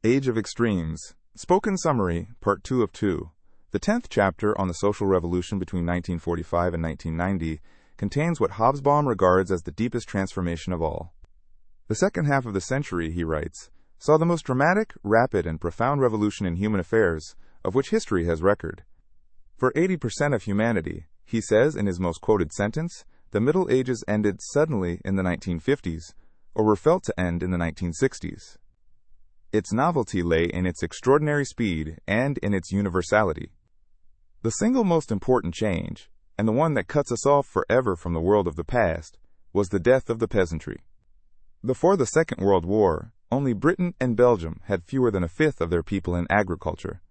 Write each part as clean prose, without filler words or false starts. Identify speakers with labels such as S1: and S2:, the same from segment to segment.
S1: Age of Extremes. Spoken Summary, Part 2 of 2. The 10th chapter on the social revolution between 1945 and 1990 contains what Hobsbawm regards as the deepest transformation of all. The second half of the century, he writes, saw the most dramatic, rapid, and profound revolution in human affairs of which history has record. For 80% of humanity, he says in his most quoted sentence, the Middle Ages ended suddenly in the 1950s, or were felt to end in the 1960s. Its novelty lay in its extraordinary speed and in its universality. The single most important change, and the one that cuts us off forever from the world of the past, was the death of the peasantry. Before the Second World War, only Britain and Belgium had fewer than a fifth of their people in agriculture.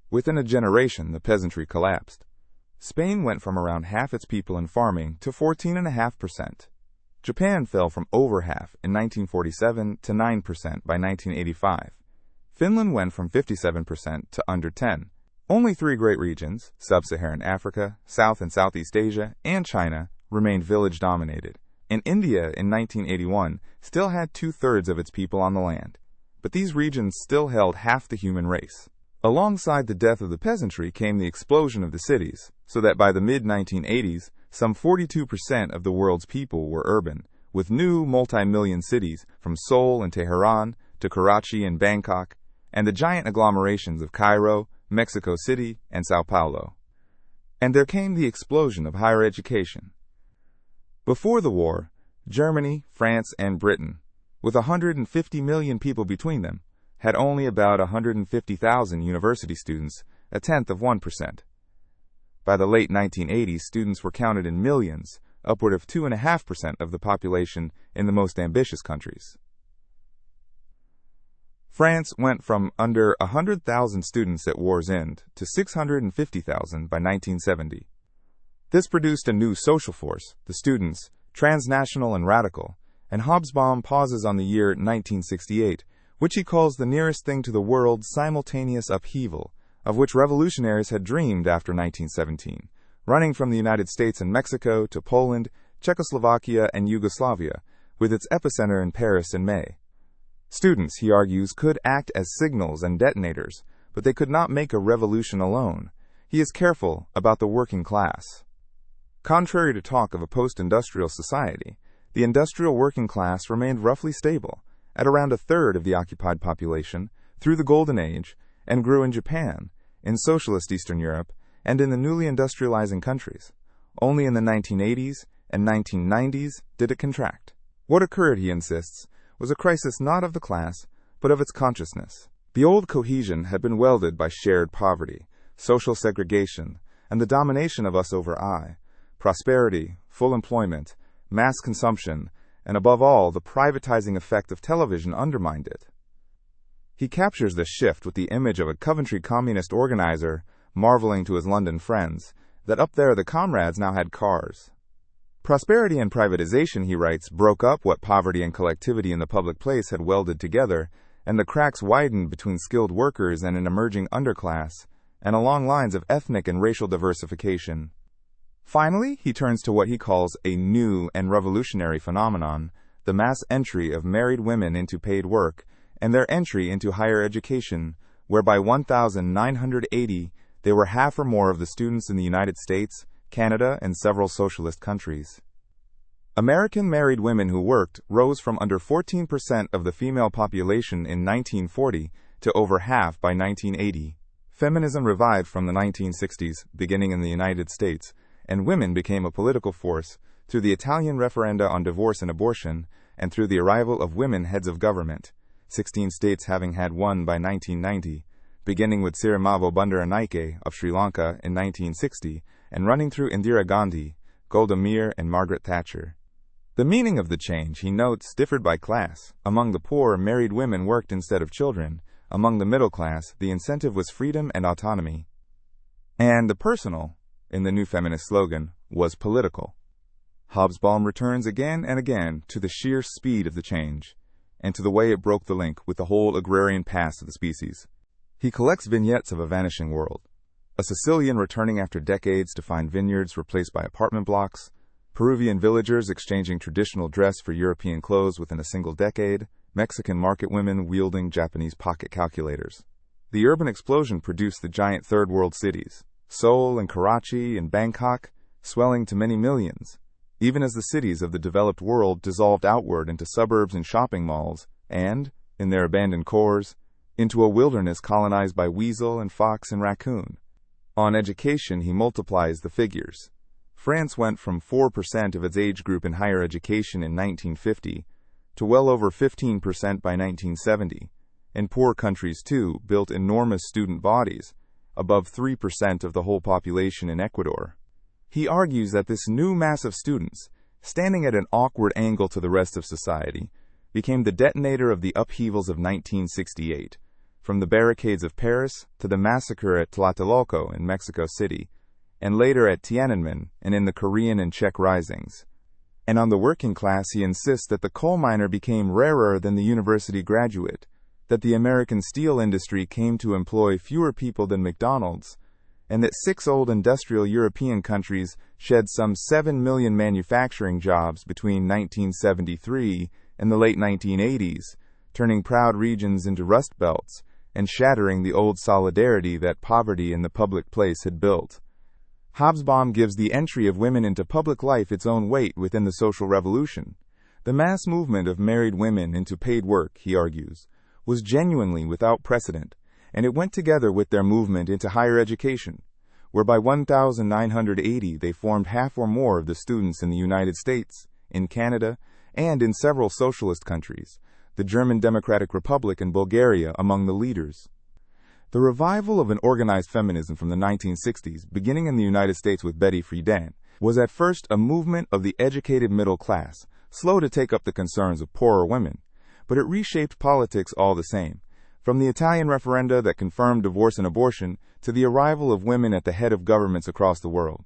S1: Within a generation, the peasantry collapsed. Spain went from around half its people in farming to 14.5%. Japan fell from over half in 1947 to 9% by 1985. Finland went from 57% to under 10%. Only three great regions, Sub-Saharan Africa, South and Southeast Asia, and China, remained village-dominated. And India, in 1981, still had 2/3 of its people on the land. But these regions still held half the human race. Alongside the death of the peasantry came the explosion of the cities, so that by the mid-1980s, some 42% of the world's people were urban, with new multi-million cities from Seoul and Tehran to Karachi and Bangkok, and the giant agglomerations of Cairo, Mexico City, and Sao Paulo. And there came the explosion of higher education. Before the war, Germany, France, and Britain, with 150 million people between them, had only about 150,000 university students, a tenth of 1%. By the late 1980s, students were counted in millions, upward of 2.5% of the population in the most ambitious countries. France went from under 100,000 students at war's end to 650,000 by 1970. This produced a new social force, the students, transnational and radical, and Hobsbawm pauses on the year 1968, which he calls the nearest thing to the world's simultaneous upheaval, of which revolutionaries had dreamed after 1917, running from the United States and Mexico to Poland, Czechoslovakia, and Yugoslavia, with its epicenter in Paris in May. Students, he argues, could act as signals and detonators, but they could not make a revolution alone. He is careful about the working class. Contrary to talk of a post-industrial society, the industrial working class remained roughly stable, at around a third of the occupied population, through the Golden Age, and grew in Japan, in socialist Eastern Europe, and in the newly industrializing countries. Only in the 1980s and 1990s did it contract. What occurred, he insists, was a crisis not of the class, but of its consciousness. The old cohesion had been welded by shared poverty, social segregation, and the domination of us over I, prosperity, full employment, mass consumption, and above all, the privatizing effect of television undermined it. He captures this shift with the image of a Coventry communist organizer marveling to his London friends that up there the comrades now had cars. Prosperity and privatization, he writes, broke up what poverty and collectivity in the public place had welded together, and the cracks widened between skilled workers and an emerging underclass, and along lines of ethnic and racial diversification. Finally, he turns to what he calls a new and revolutionary phenomenon, the mass entry of married women into paid work, and their entry into higher education, where by 1980 they were half or more of the students in the United States, Canada, and several socialist countries. American married women who worked rose from under 14% of the female population in 1940 to over half by 1980. Feminism revived from the 1960s, beginning in the United States, and women became a political force through the Italian referenda on divorce and abortion, and through the arrival of women heads of government, 16 states having had one by 1990, beginning with Sirimavo Bandaranaike of Sri Lanka in 1960, and running through Indira Gandhi, Golda Meir, and Margaret Thatcher. The meaning of the change, he notes, differed by class. Among the poor, married women worked instead of children. Among the middle class, the incentive was freedom and autonomy. And the personal, in the new feminist slogan, was political. Hobsbawm returns again and again to the sheer speed of the change, and to the way it broke the link with the whole agrarian past of the species. He collects vignettes of a vanishing world. A Sicilian returning after decades to find vineyards replaced by apartment blocks, Peruvian villagers exchanging traditional dress for European clothes within a single decade, Mexican market women wielding Japanese pocket calculators. The urban explosion produced the giant third world cities, Seoul and Karachi and Bangkok, swelling to many millions, even as the cities of the developed world dissolved outward into suburbs and shopping malls, and, in their abandoned cores, into a wilderness colonized by weasel and fox and raccoon. On education, he multiplies the figures. France went from 4% of its age group in higher education in 1950 to well over 15% by 1970, and poor countries, too, built enormous student bodies, above 3% of the whole population in Ecuador. He argues that this new mass of students, standing at an awkward angle to the rest of society, became the detonator of the upheavals of 1968, from the barricades of Paris to the massacre at Tlatelolco in Mexico City, and later at Tiananmen and in the Korean and Czech risings. And on the working class, he insists that the coal miner became rarer than the university graduate, that the American steel industry came to employ fewer people than McDonald's, and that 6 old industrial European countries shed some 7 million manufacturing jobs between 1973 and the late 1980s, turning proud regions into rust belts and shattering the old solidarity that poverty in the public place had built. Hobsbawm gives the entry of women into public life its own weight within the social revolution. The mass movement of married women into paid work, he argues, was genuinely without precedent, and it went together with their movement into higher education, where by 1980 they formed half or more of the students in the United States, in Canada, and in several socialist countries, the German Democratic Republic and Bulgaria among the leaders. The revival of an organized feminism from the 1960s, beginning in the United States with Betty Friedan, was at first a movement of the educated middle class, slow to take up the concerns of poorer women, but it reshaped politics all the same, from the Italian referenda that confirmed divorce and abortion to the arrival of women at the head of governments across the world.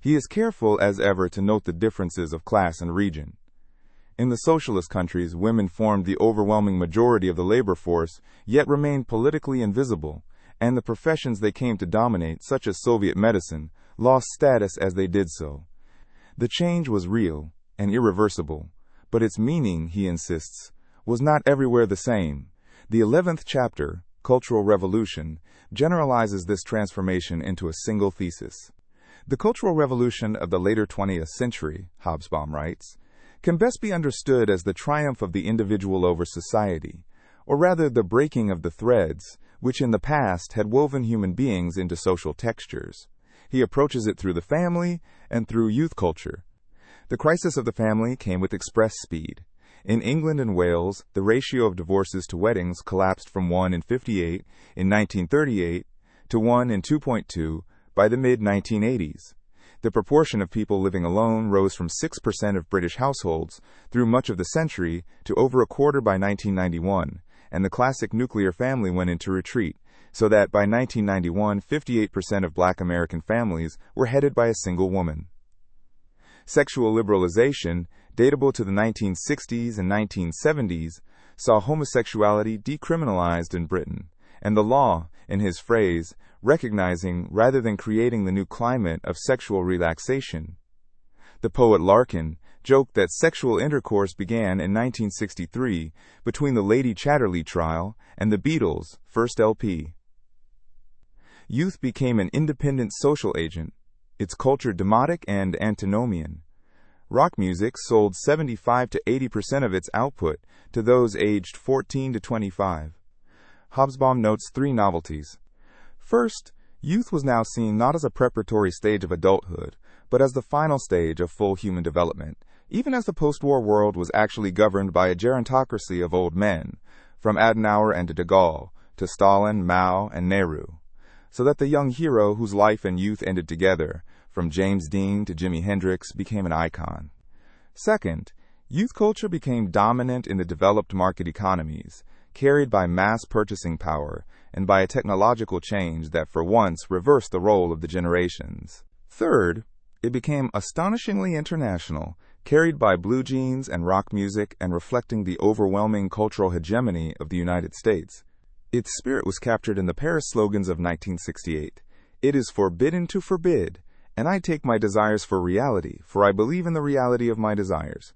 S1: He is careful as ever to note the differences of class and region. In the socialist countries, women formed the overwhelming majority of the labor force, yet remained politically invisible, and the professions they came to dominate, such as Soviet medicine, lost status as they did so. The change was real and irreversible, but its meaning, he insists, was not everywhere the same. The 11th chapter, Cultural Revolution, generalizes this transformation into a single thesis. The Cultural Revolution of the later 20th century, Hobsbawm writes, can best be understood as the triumph of the individual over society, or rather the breaking of the threads which in the past had woven human beings into social textures. He approaches it through the family and through youth culture. The crisis of the family came with express speed. In England and Wales, the ratio of divorces to weddings collapsed from 1 in 58 in 1938 to 1 in 2.2 by the mid-1980s. The proportion of people living alone rose from 6% of British households through much of the century to over a quarter by 1991, and the classic nuclear family went into retreat, so that by 1991, 58% of Black American families were headed by a single woman. Sexual liberalization, datable to the 1960s and 1970s, saw homosexuality decriminalized in Britain, and the law, in his phrase, recognizing rather than creating the new climate of sexual relaxation. The poet Larkin joked that sexual intercourse began in 1963 between the Lady Chatterley trial and the Beatles' first LP. Youth became an independent social agent, its culture demotic and antinomian. Rock music sold 75 to 80% of its output to those aged 14 to 25. Hobsbawm notes 3 novelties. First, youth was now seen not as a preparatory stage of adulthood, but as the final stage of full human development, even as the post-war world was actually governed by a gerontocracy of old men, from Adenauer and de Gaulle to Stalin, Mao, and Nehru, so that the young hero whose life and youth ended together, from James Dean to Jimi Hendrix, became an icon. Second, youth culture became dominant in the developed market economies, carried by mass purchasing power and by a technological change that for once reversed the role of the generations. Third, it became astonishingly international, carried by blue jeans and rock music and reflecting the overwhelming cultural hegemony of the United States. Its spirit was captured in the Paris slogans of 1968. It is forbidden to forbid, and I take my desires for reality, for I believe in the reality of my desires.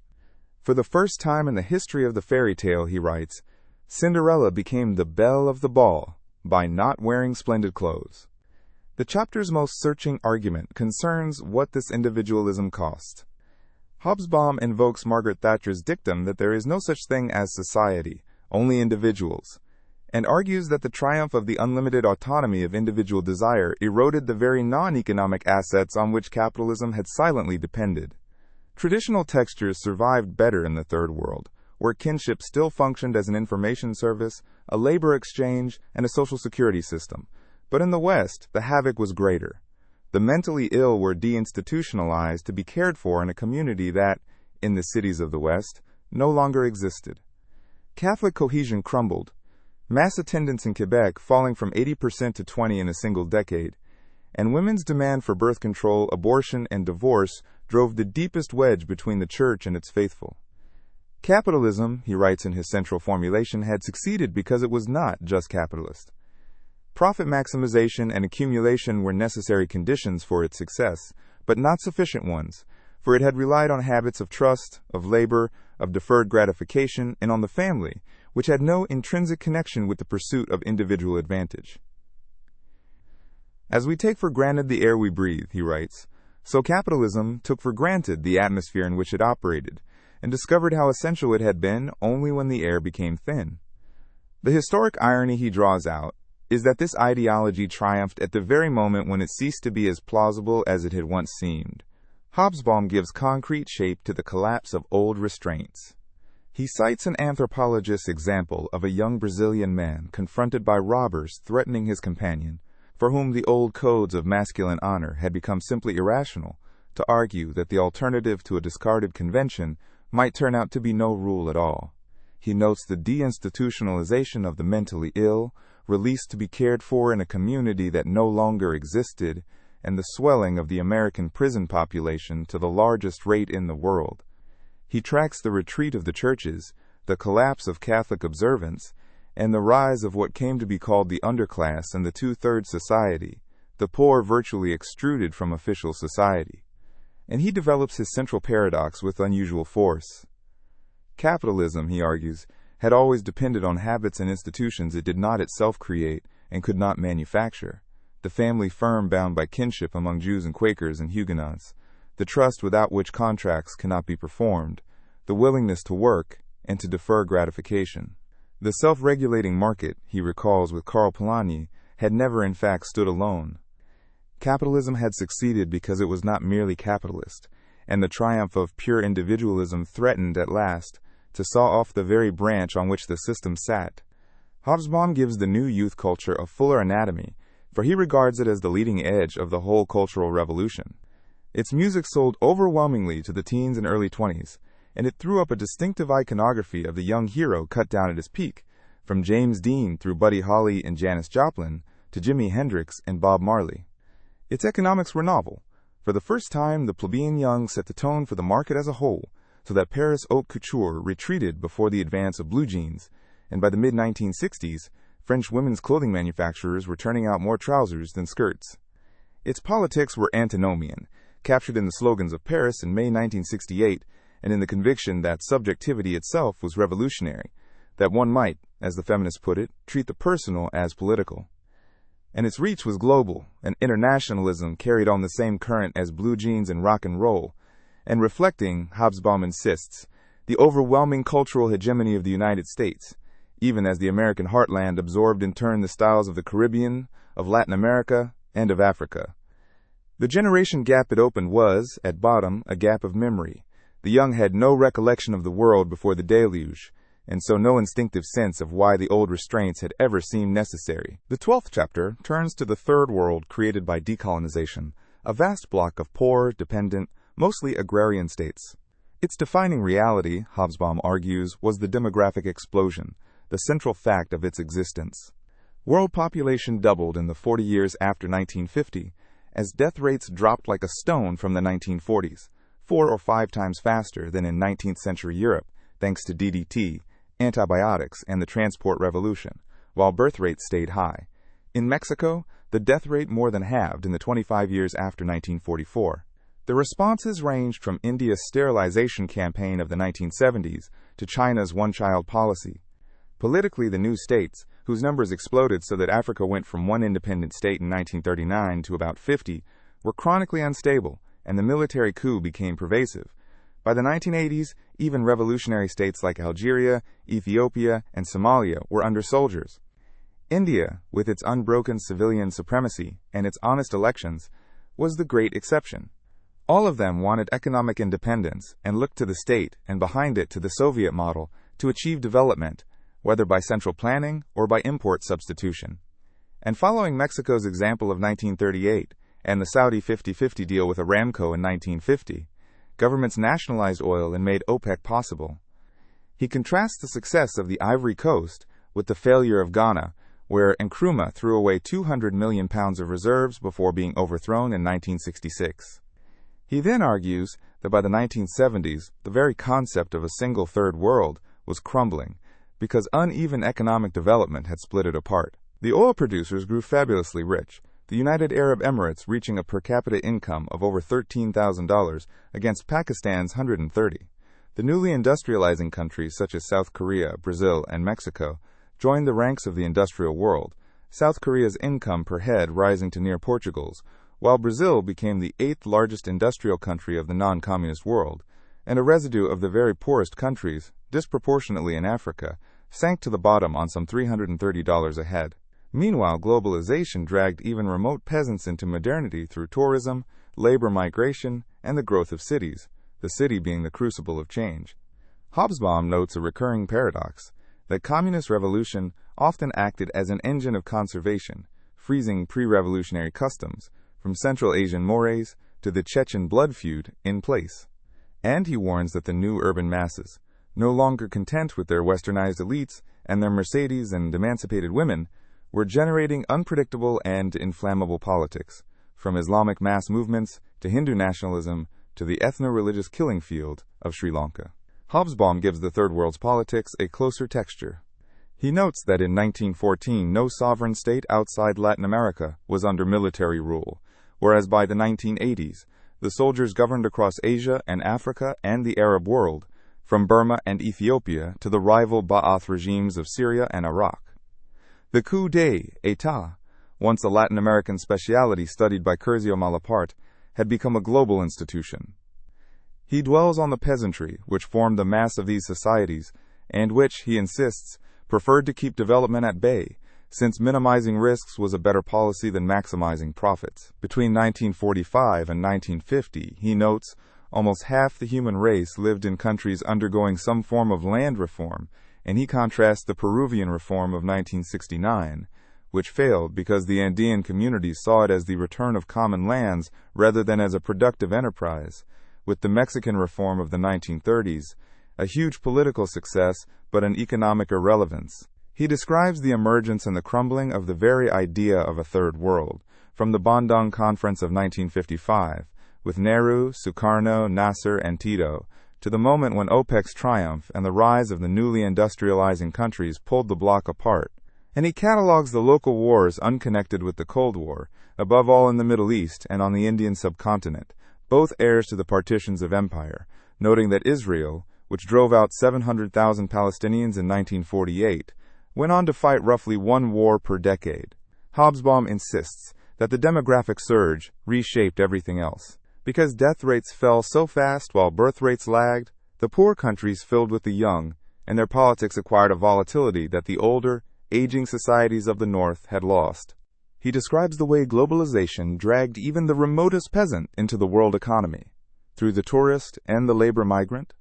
S1: For the first time in the history of the fairy tale, he writes, Cinderella became the belle of the ball by not wearing splendid clothes. The chapter's most searching argument concerns what this individualism cost. Hobsbawm invokes Margaret Thatcher's dictum that there is no such thing as society, only individuals, and argues that the triumph of the unlimited autonomy of individual desire eroded the very non-economic assets on which capitalism had silently depended. Traditional textures survived better in the Third World, where kinship still functioned as an information service, a labor exchange, and a social security system. But in the West, the havoc was greater. The mentally ill were deinstitutionalized to be cared for in a community that, in the cities of the West, no longer existed. Catholic cohesion crumbled, mass attendance in Quebec falling from 80% to 20% in a single decade, and women's demand for birth control, abortion, and divorce drove the deepest wedge between the church and its faithful. Capitalism, he writes in his central formulation, had succeeded because it was not just capitalist. Profit maximization and accumulation were necessary conditions for its success, but not sufficient ones, for it had relied on habits of trust, of labor, of deferred gratification, and on the family, which had no intrinsic connection with the pursuit of individual advantage. As we take for granted the air we breathe, he writes, so capitalism took for granted the atmosphere in which it operated, and discovered how essential it had been only when the air became thin. The historic irony he draws out is that this ideology triumphed at the very moment when it ceased to be as plausible as it had once seemed. Hobsbawm gives concrete shape to the collapse of old restraints. He cites an anthropologist's example of a young Brazilian man confronted by robbers threatening his companion, for whom the old codes of masculine honor had become simply irrational, to argue that the alternative to a discarded convention might turn out to be no rule at all. He notes the deinstitutionalization of the mentally ill, released to be cared for in a community that no longer existed, and the swelling of the American prison population to the largest rate in the world. He tracks the retreat of the churches, the collapse of Catholic observance, and the rise of what came to be called the underclass and the two-thirds society, the poor virtually extruded from official society. And he develops his central paradox with unusual force. Capitalism, he argues, had always depended on habits and institutions it did not itself create and could not manufacture. The family firm bound by kinship among Jews and Quakers and Huguenots, the trust without which contracts cannot be performed, the willingness to work and to defer gratification. The self-regulating market, he recalls with Karl Polanyi, had never in fact stood alone. Capitalism had succeeded because it was not merely capitalist, and the triumph of pure individualism threatened at last to saw off the very branch on which the system sat. Hobsbawm gives the new youth culture a fuller anatomy, for he regards it as the leading edge of the whole cultural revolution. Its music sold overwhelmingly to the teens and early 20s, and it threw up a distinctive iconography of the young hero cut down at his peak, from James Dean through Buddy Holly and Janis Joplin to Jimi Hendrix and Bob Marley. Its economics were novel. For the first time, the plebeian young set the tone for the market as a whole, so that Paris haute couture retreated before the advance of blue jeans, and by the mid-1960s, French women's clothing manufacturers were turning out more trousers than skirts. Its politics were antinomian, captured in the slogans of Paris in May 1968, and in the conviction that subjectivity itself was revolutionary, that one might, as the feminists put it, treat the personal as political. And its reach was global, and internationalism carried on the same current as blue jeans and rock and roll, and reflecting, Hobsbawm insists, the overwhelming cultural hegemony of the United States, even as the American heartland absorbed in turn the styles of the Caribbean, of Latin America, and of Africa. The generation gap it opened was, at bottom, a gap of memory. The young had no recollection of the world before the deluge, and so no instinctive sense of why the old restraints had ever seemed necessary. The 12th chapter turns to the third world created by decolonization, a vast block of poor, dependent, mostly agrarian states. Its defining reality, Hobsbawm argues, was the demographic explosion, the central fact of its existence. World population doubled in the 40 years after 1950, as death rates dropped like a stone from the 1940s, 4 or 5 times faster than in 19th century Europe, thanks to DDT, antibiotics, and the transport revolution, while birth rates stayed high. In Mexico, the death rate more than halved in the 25 years after 1944. The responses ranged from India's sterilization campaign of the 1970s to China's one-child policy. Politically, the new states, whose numbers exploded so that Africa went from one independent state in 1939 to about 50, were chronically unstable, and the military coup became pervasive. By the 1980s, even revolutionary states like Algeria, Ethiopia, and Somalia were under soldiers. India, with its unbroken civilian supremacy and its honest elections, was the great exception. All of them wanted economic independence and looked to the state and behind it to the Soviet model to achieve development, whether by central planning or by import substitution. And following Mexico's example of 1938 and the Saudi 50-50 deal with Aramco in 1950, governments nationalized oil and made OPEC possible. He contrasts the success of the Ivory Coast with the failure of Ghana, where Nkrumah threw away 200 million pounds of reserves before being overthrown in 1966. He then argues that by the 1970s, the very concept of a single third world was crumbling, because uneven economic development had split it apart. The oil producers grew fabulously rich, the United Arab Emirates reaching a per capita income of over $13,000 against Pakistan's $130. The newly industrializing countries such as South Korea, Brazil, and Mexico joined the ranks of the industrial world, South Korea's income per head rising to near Portugal's, while Brazil became the 8th largest industrial country of the non-communist world, and a residue of the very poorest countries, disproportionately in Africa, sank to the bottom on some $330 a head. Meanwhile, globalization dragged even remote peasants into modernity through tourism, labor migration, and the growth of cities, the city being the crucible of change. Hobsbawm notes a recurring paradox, that communist revolution often acted as an engine of conservation, freezing pre-revolutionary customs, from Central Asian mores to the Chechen blood feud, in place. And he warns that the new urban masses, no longer content with their westernized elites and their Mercedes and emancipated women, were generating unpredictable and inflammable politics, from Islamic mass movements to Hindu nationalism to the ethno-religious killing field of Sri Lanka. Hobsbawm gives the Third World's politics a closer texture. He notes that in 1914 no sovereign state outside Latin America was under military rule, whereas by the 1980s, the soldiers governed across Asia and Africa and the Arab world, from Burma and Ethiopia to the rival Ba'ath regimes of Syria and Iraq. The coup d'état, once a Latin American speciality studied by Curzio Malaparte, had become a global institution. He dwells on the peasantry, which formed the mass of these societies, and which, he insists, preferred to keep development at bay, since minimizing risks was a better policy than maximizing profits. Between 1945 and 1950, he notes, almost half the human race lived in countries undergoing some form of land reform, and he contrasts the Peruvian reform of 1969, which failed because the Andean communities saw it as the return of common lands rather than as a productive enterprise, with the Mexican reform of the 1930s, a huge political success but an economic irrelevance. He describes the emergence and the crumbling of the very idea of a third world, from the Bandung Conference of 1955, with Nehru, Sukarno, Nasser, and Tito, to the moment when OPEC's triumph and the rise of the newly industrializing countries pulled the bloc apart. And he catalogues the local wars unconnected with the Cold War, above all in the Middle East and on the Indian subcontinent, both heirs to the partitions of empire, noting that Israel, which drove out 700,000 Palestinians in 1948, went on to fight roughly one war per decade. Hobsbawm insists that the demographic surge reshaped everything else. Because death rates fell so fast while birth rates lagged, the poor countries filled with the young, and their politics acquired a volatility that the older, aging societies of the North had lost. He describes the way globalization dragged even the remotest peasant into the world economy, through the tourist and the labor migrant,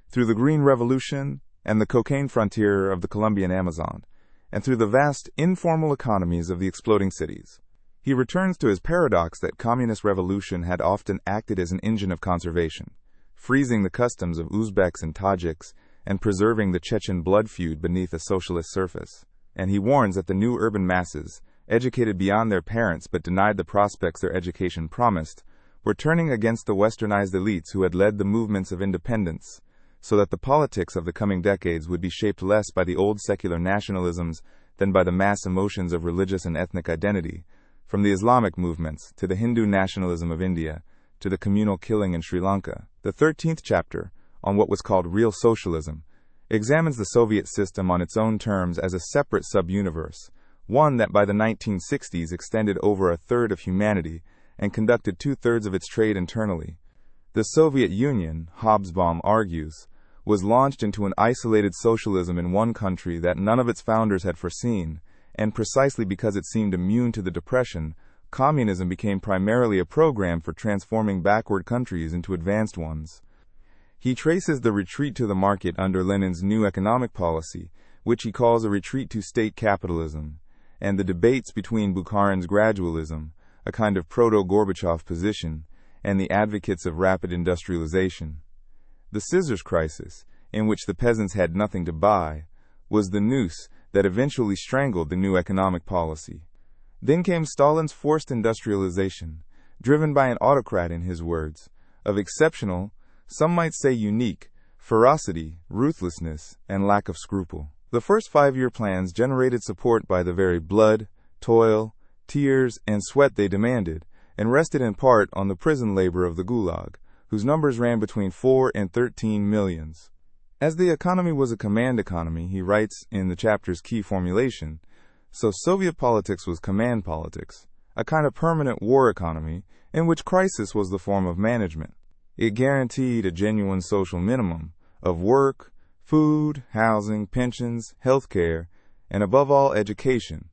S1: through the Green Revolution and the cocaine frontier of the Colombian Amazon, and through the vast informal economies of the exploding cities. He returns to his paradox that communist revolution had often acted as an engine of conservation, freezing the customs of Uzbeks and Tajiks and preserving the Chechen blood feud beneath a socialist surface. And he warns that the new urban masses, educated beyond their parents but denied the prospects their education promised, were turning against the westernized elites who had led the movements of independence, so that the politics of the coming decades would be shaped less by the old secular nationalisms than by the mass emotions of religious and ethnic identity, from the Islamic movements to the Hindu nationalism of India, to the communal killing in Sri Lanka. The 13th chapter, on what was called real socialism, examines the Soviet system on its own terms as a separate sub-universe, one that by the 1960s extended over a third of humanity and conducted two-thirds of its trade internally. The Soviet Union, Hobsbawm argues, was launched into an isolated socialism in one country that none of its founders had foreseen, and precisely because it seemed immune to the Depression, communism became primarily a program for transforming backward countries into advanced ones. He traces the retreat to the market under Lenin's new economic policy, which he calls a retreat to state capitalism, and the debates between Bukharin's gradualism, a kind of proto-Gorbachev position, and the advocates of rapid industrialization. The scissors crisis, in which the peasants had nothing to buy, was the noose that eventually strangled the new economic policy. Then came Stalin's forced industrialization, driven by an autocrat, in his words, of exceptional, some might say unique, ferocity, ruthlessness, and lack of scruple. The first 5-year plans generated support by the very blood, toil, tears, and sweat they demanded, and rested in part on the prison labor of the Gulag, whose numbers ran between 4 and 13 millions. As the economy was a command economy, he writes in the chapter's key formulation, so Soviet politics was command politics, a kind of permanent war economy in which crisis was the form of management. It guaranteed a genuine social minimum of work, food, housing, pensions, health care, and above all education,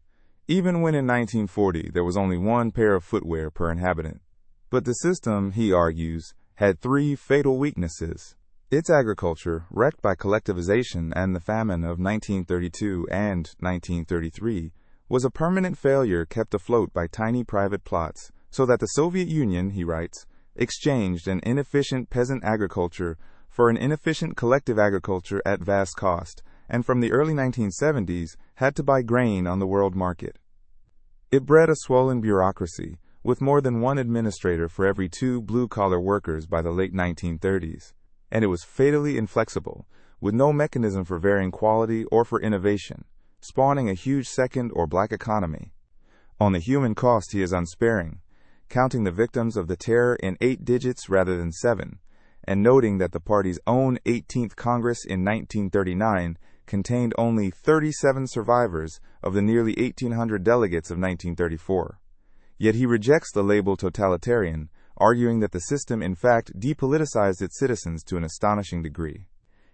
S1: even when in 1940 there was only one pair of footwear per inhabitant. But the system, he argues, had 3 fatal weaknesses. Its agriculture, wrecked by collectivization and the famine of 1932 and 1933, was a permanent failure kept afloat by tiny private plots, so that the Soviet Union, he writes, exchanged an inefficient peasant agriculture for an inefficient collective agriculture at vast cost, and from the early 1970s had to buy grain on the world market. It bred a swollen bureaucracy, with more than one administrator for every 2 blue-collar workers by the late 1930s, and it was fatally inflexible, with no mechanism for varying quality or for innovation, spawning a huge second or black economy. On the human cost he is unsparing, counting the victims of the terror in 8 digits rather than 7, and noting that the party's own 18th Congress in 1939 contained only 37 survivors of the nearly 1,800 delegates of 1934. Yet he rejects the label totalitarian, arguing that the system in fact depoliticized its citizens to an astonishing degree.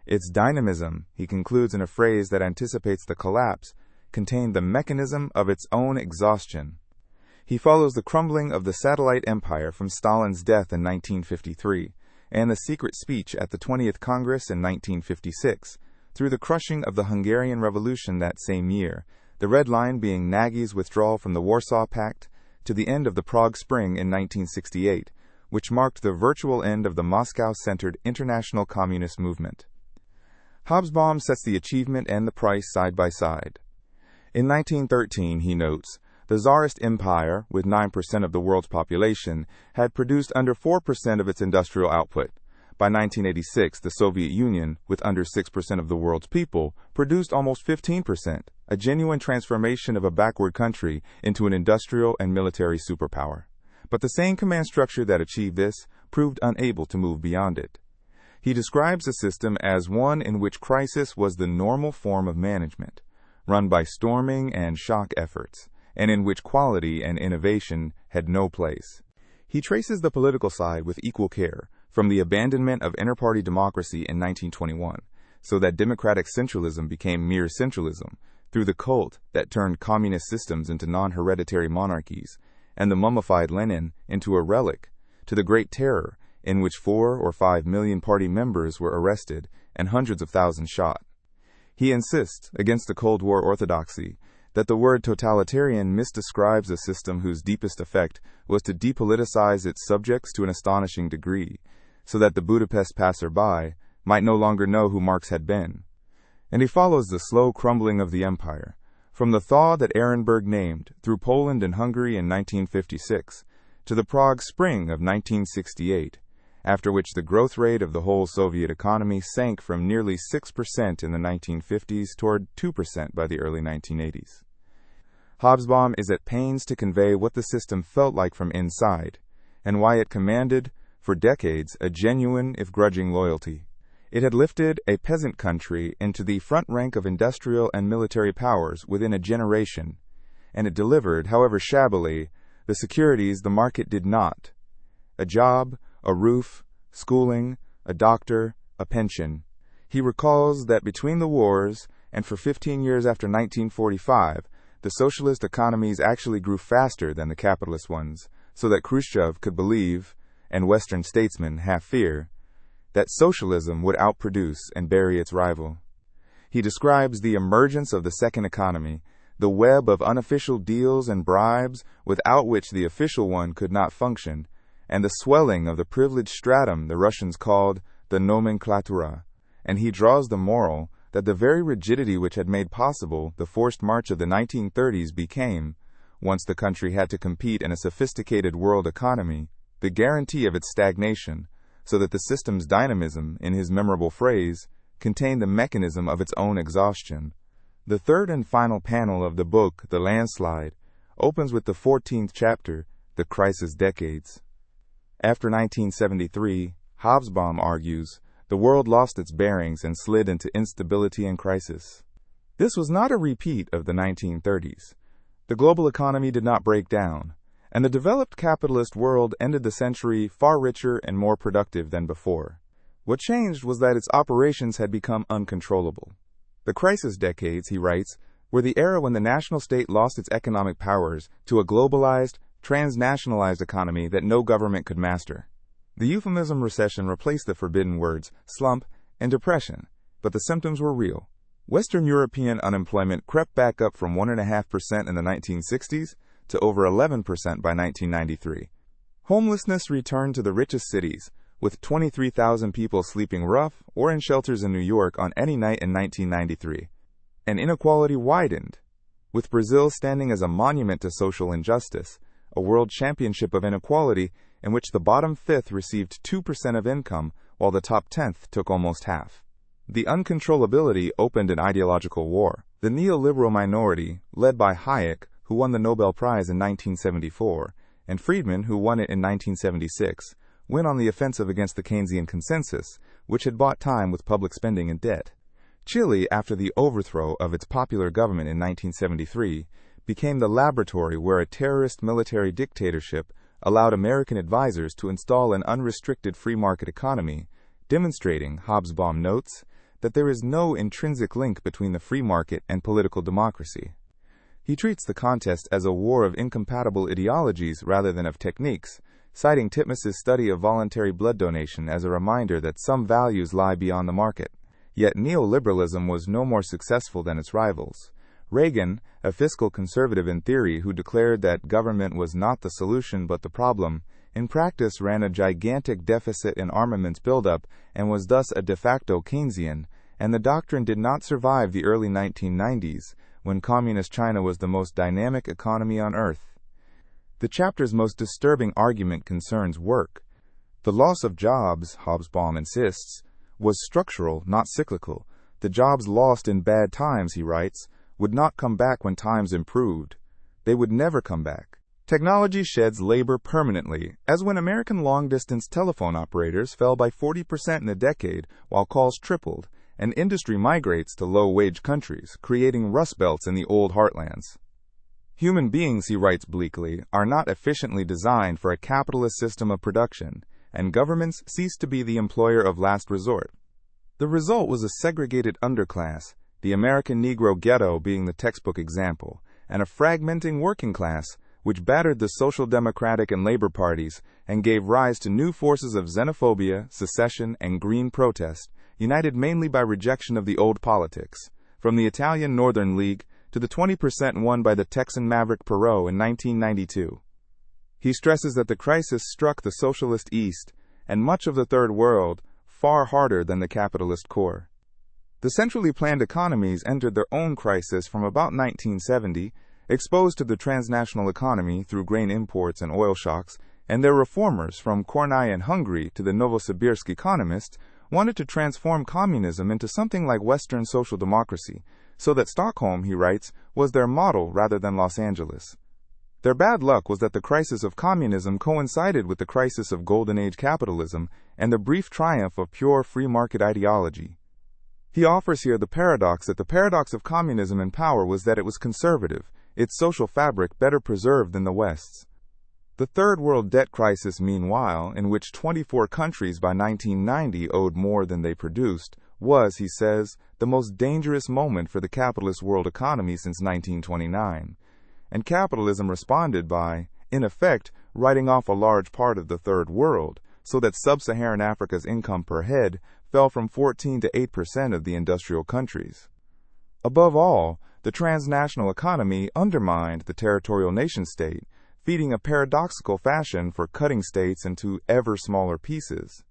S1: Its dynamism, he concludes in a phrase that anticipates the collapse, contained the mechanism of its own exhaustion. He follows the crumbling of the satellite empire from Stalin's death in 1953 and the secret speech at the 20th Congress in 1956, through the crushing of the Hungarian Revolution that same year, the red line being Nagy's withdrawal from the Warsaw Pact, to the end of the Prague Spring in 1968, which marked the virtual end of the Moscow-centered international communist movement. Hobsbawm sets the achievement and the price side by side. In 1913, he notes, the Tsarist Empire, with 9% of the world's population, had produced under 4% of its industrial output. By 1986, the Soviet Union, with under 6% of the world's people, produced almost 15%, a genuine transformation of a backward country into an industrial and military superpower. But the same command structure that achieved this proved unable to move beyond it. He describes the system as one in which crisis was the normal form of management, run by storming and shock efforts, and in which quality and innovation had no place. He traces the political side with equal care, from the abandonment of inter-party democracy in 1921, so that democratic centralism became mere centralism, through the cult that turned communist systems into non-hereditary monarchies, and the mummified Lenin into a relic, to the Great Terror, in which 4 or 5 million party members were arrested and hundreds of thousands shot. He insists, against the Cold War orthodoxy, that the word totalitarian misdescribes a system whose deepest effect was to depoliticize its subjects to an astonishing degree, so that the Budapest passer-by might no longer know who Marx had been. And he follows the slow crumbling of the empire, from the thaw that Ehrenberg named, through Poland and Hungary in 1956, to the Prague Spring of 1968, after which the growth rate of the whole Soviet economy sank from nearly 6% in the 1950s toward 2% by the early 1980s. Hobsbawm is at pains to convey what the system felt like from inside, and why it commanded, for decades, a genuine, if grudging, loyalty. It had lifted a peasant country into the front rank of industrial and military powers within a generation, and it delivered, however shabbily, the securities the market did not: a job, a roof, schooling, a doctor, a pension. He recalls that between the wars and for 15 years after 1945, the socialist economies actually grew faster than the capitalist ones, so that Khrushchev could believe, and Western statesmen have fear, that socialism would outproduce and bury its rival. He describes the emergence of the second economy, the web of unofficial deals and bribes without which the official one could not function, and the swelling of the privileged stratum the Russians called the nomenklatura, and he draws the moral that the very rigidity which had made possible the forced march of the 1930s became, once the country had to compete in a sophisticated world economy, the guarantee of its stagnation, so that the system's dynamism, in his memorable phrase, contained the mechanism of its own exhaustion. The third and final panel of the book, The Landslide, opens with the 14th chapter, The Crisis Decades. After 1973, Hobsbawm argues, the world lost its bearings and slid into instability and crisis. This was not a repeat of the 1930s. The global economy did not break down, and the developed capitalist world ended the century far richer and more productive than before. What changed was that its operations had become uncontrollable. The crisis decades, he writes, were the era when the national state lost its economic powers to a globalized, transnationalized economy that no government could master. The euphemism recession replaced the forbidden words slump and depression, but the symptoms were real. Western European unemployment crept back up from 1.5% in the 1960s to over 11% by 1993. Homelessness returned to the richest cities, with 23,000 people sleeping rough or in shelters in New York on any night in 1993. And inequality widened, with Brazil standing as a monument to social injustice, a world championship of inequality in which the bottom fifth received 2% of income while the top 10th took almost half. The uncontrollability opened an ideological war. The neoliberal minority, led by Hayek, who won the Nobel Prize in 1974, and Friedman, who won it in 1976, went on the offensive against the Keynesian consensus, which had bought time with public spending and debt. Chile, after the overthrow of its popular government in 1973, became the laboratory where a terrorist military dictatorship allowed American advisors to install an unrestricted free market economy, demonstrating, Hobsbawm notes, that there is no intrinsic link between the free market and political democracy. He treats the contest as a war of incompatible ideologies rather than of techniques, citing Titmus's study of voluntary blood donation as a reminder that some values lie beyond the market. Yet neoliberalism was no more successful than its rivals. Reagan, a fiscal conservative in theory who declared that government was not the solution but the problem, in practice ran a gigantic deficit in armaments buildup and was thus a de facto Keynesian, and the doctrine did not survive the early 1990s, when communist China was the most dynamic economy on earth. The chapter's most disturbing argument concerns work. The loss of jobs, Hobsbawm insists, was structural, not cyclical. The jobs lost in bad times, he writes, would not come back when times improved. They would never come back. Technology sheds labor permanently, as when American long-distance telephone operators fell by 40% in a decade while calls tripled, and industry migrates to low-wage countries, creating rust belts in the old heartlands. Human beings, he writes bleakly, are not efficiently designed for a capitalist system of production, and governments cease to be the employer of last resort. The result was a segregated underclass, the American Negro ghetto being the textbook example, and a fragmenting working class, which battered the social democratic and labor parties and gave rise to new forces of xenophobia, secession, and green protest, united mainly by rejection of the old politics, from the Italian Northern League to the 20% won by the Texan maverick Perot in 1992. He stresses that the crisis struck the socialist East and much of the Third World far harder than the capitalist core. The centrally planned economies entered their own crisis from about 1970, exposed to the transnational economy through grain imports and oil shocks, and their reformers, from Kornai in Hungary to the Novosibirsk economists, wanted to transform communism into something like Western social democracy, so that Stockholm, he writes, was their model rather than Los Angeles. Their bad luck was that the crisis of communism coincided with the crisis of Golden Age capitalism and the brief triumph of pure free market ideology. He offers here the paradox that the paradox of communism in power was that it was conservative, its social fabric better preserved than the West's. The Third World debt crisis, meanwhile, in which 24 countries by 1990 owed more than they produced, was, he says, the most dangerous moment for the capitalist world economy since 1929. And capitalism responded by, in effect, writing off a large part of the Third World, so that sub-Saharan Africa's income per head fell from 14 to 8% of the industrial countries. Above all, the transnational economy undermined the territorial nation-state, feeding a paradoxical fashion for cutting states into ever smaller pieces.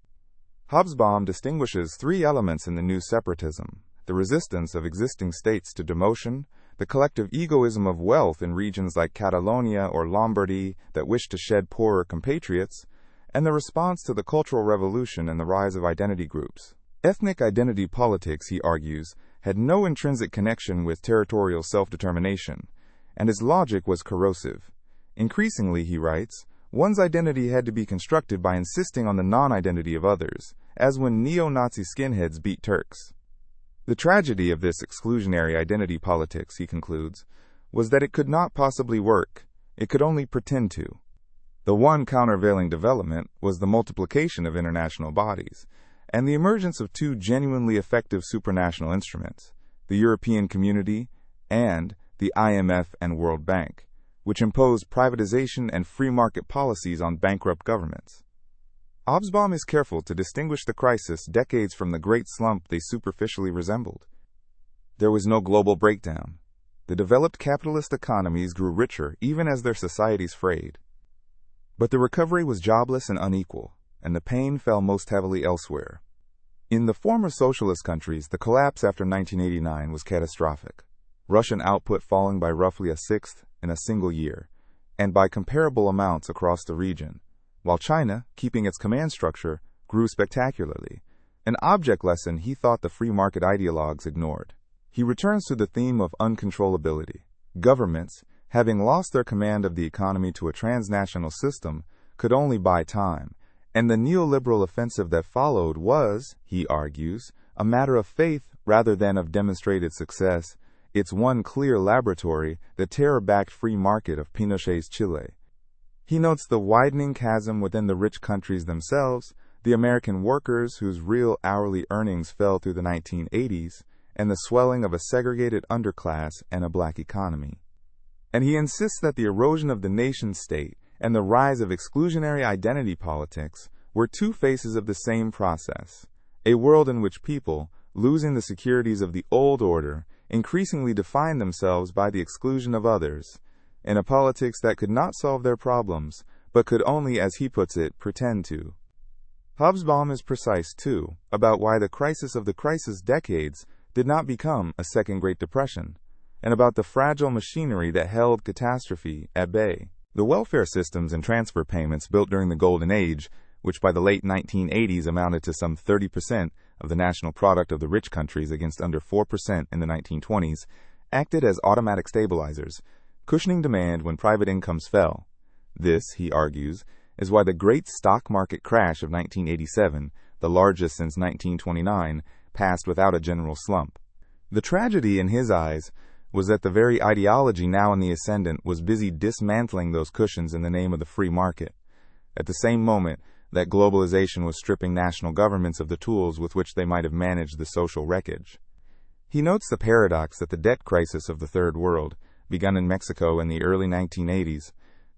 S1: Hobsbawm distinguishes three elements in the new separatism: the resistance of existing states to demotion, the collective egoism of wealth in regions like Catalonia or Lombardy that wish to shed poorer compatriots, and the response to the Cultural Revolution and the rise of identity groups. Ethnic identity politics, he argues, had no intrinsic connection with territorial self-determination, and his logic was corrosive. Increasingly, he writes, one's identity had to be constructed by insisting on the non-identity of others, as when neo-Nazi skinheads beat Turks. The tragedy of this exclusionary identity politics, he concludes, was that it could not possibly work. It could only pretend to. The one countervailing development was the multiplication of international bodies, and the emergence of two genuinely effective supranational instruments, the European Community and the IMF and World Bank, which imposed privatization and free market policies on bankrupt governments. Hobsbawm is careful to distinguish the crisis decades from the great slump they superficially resembled. There was no global breakdown. The developed capitalist economies grew richer even as their societies frayed. But the recovery was jobless and unequal, and the pain fell most heavily elsewhere. In the former socialist countries, the collapse after 1989 was catastrophic. Russian output falling by roughly a sixth in a single year, and by comparable amounts across the region, while China, keeping its command structure, grew spectacularly, an object lesson he thought the free market ideologues ignored. He returns to the theme of uncontrollability. Governments, having lost their command of the economy to a transnational system, could only buy time, and the neoliberal offensive that followed was, he argues, a matter of faith rather than of demonstrated success, its one clear laboratory, the terror-backed free market of Pinochet's Chile. He notes the widening chasm within the rich countries themselves, the American workers whose real hourly earnings fell through the 1980s, and the swelling of a segregated underclass and a black economy. And he insists that the erosion of the nation-state and the rise of exclusionary identity politics were two faces of the same process, a world in which people, losing the securities of the old order, increasingly defined themselves by the exclusion of others, in a politics that could not solve their problems, but could only, as he puts it, pretend to. Hobsbawm is precise, too, about why the crisis of the crisis decades did not become a second Great Depression, and about the fragile machinery that held catastrophe at bay. The welfare systems and transfer payments built during the Golden Age, which by the late 1980s amounted to some 30% of the national product of the rich countries against under 4% in the 1920s, acted as automatic stabilizers, cushioning demand when private incomes fell. This, he argues, is why the great stock market crash of 1987, the largest since 1929, passed without a general slump. The tragedy in his eyes was that the very ideology now in the ascendant was busy dismantling those cushions in the name of the free market, at the same moment that globalization was stripping national governments of the tools with which they might have managed the social wreckage. He notes the paradox that the debt crisis of the Third World, begun in Mexico in the early 1980s,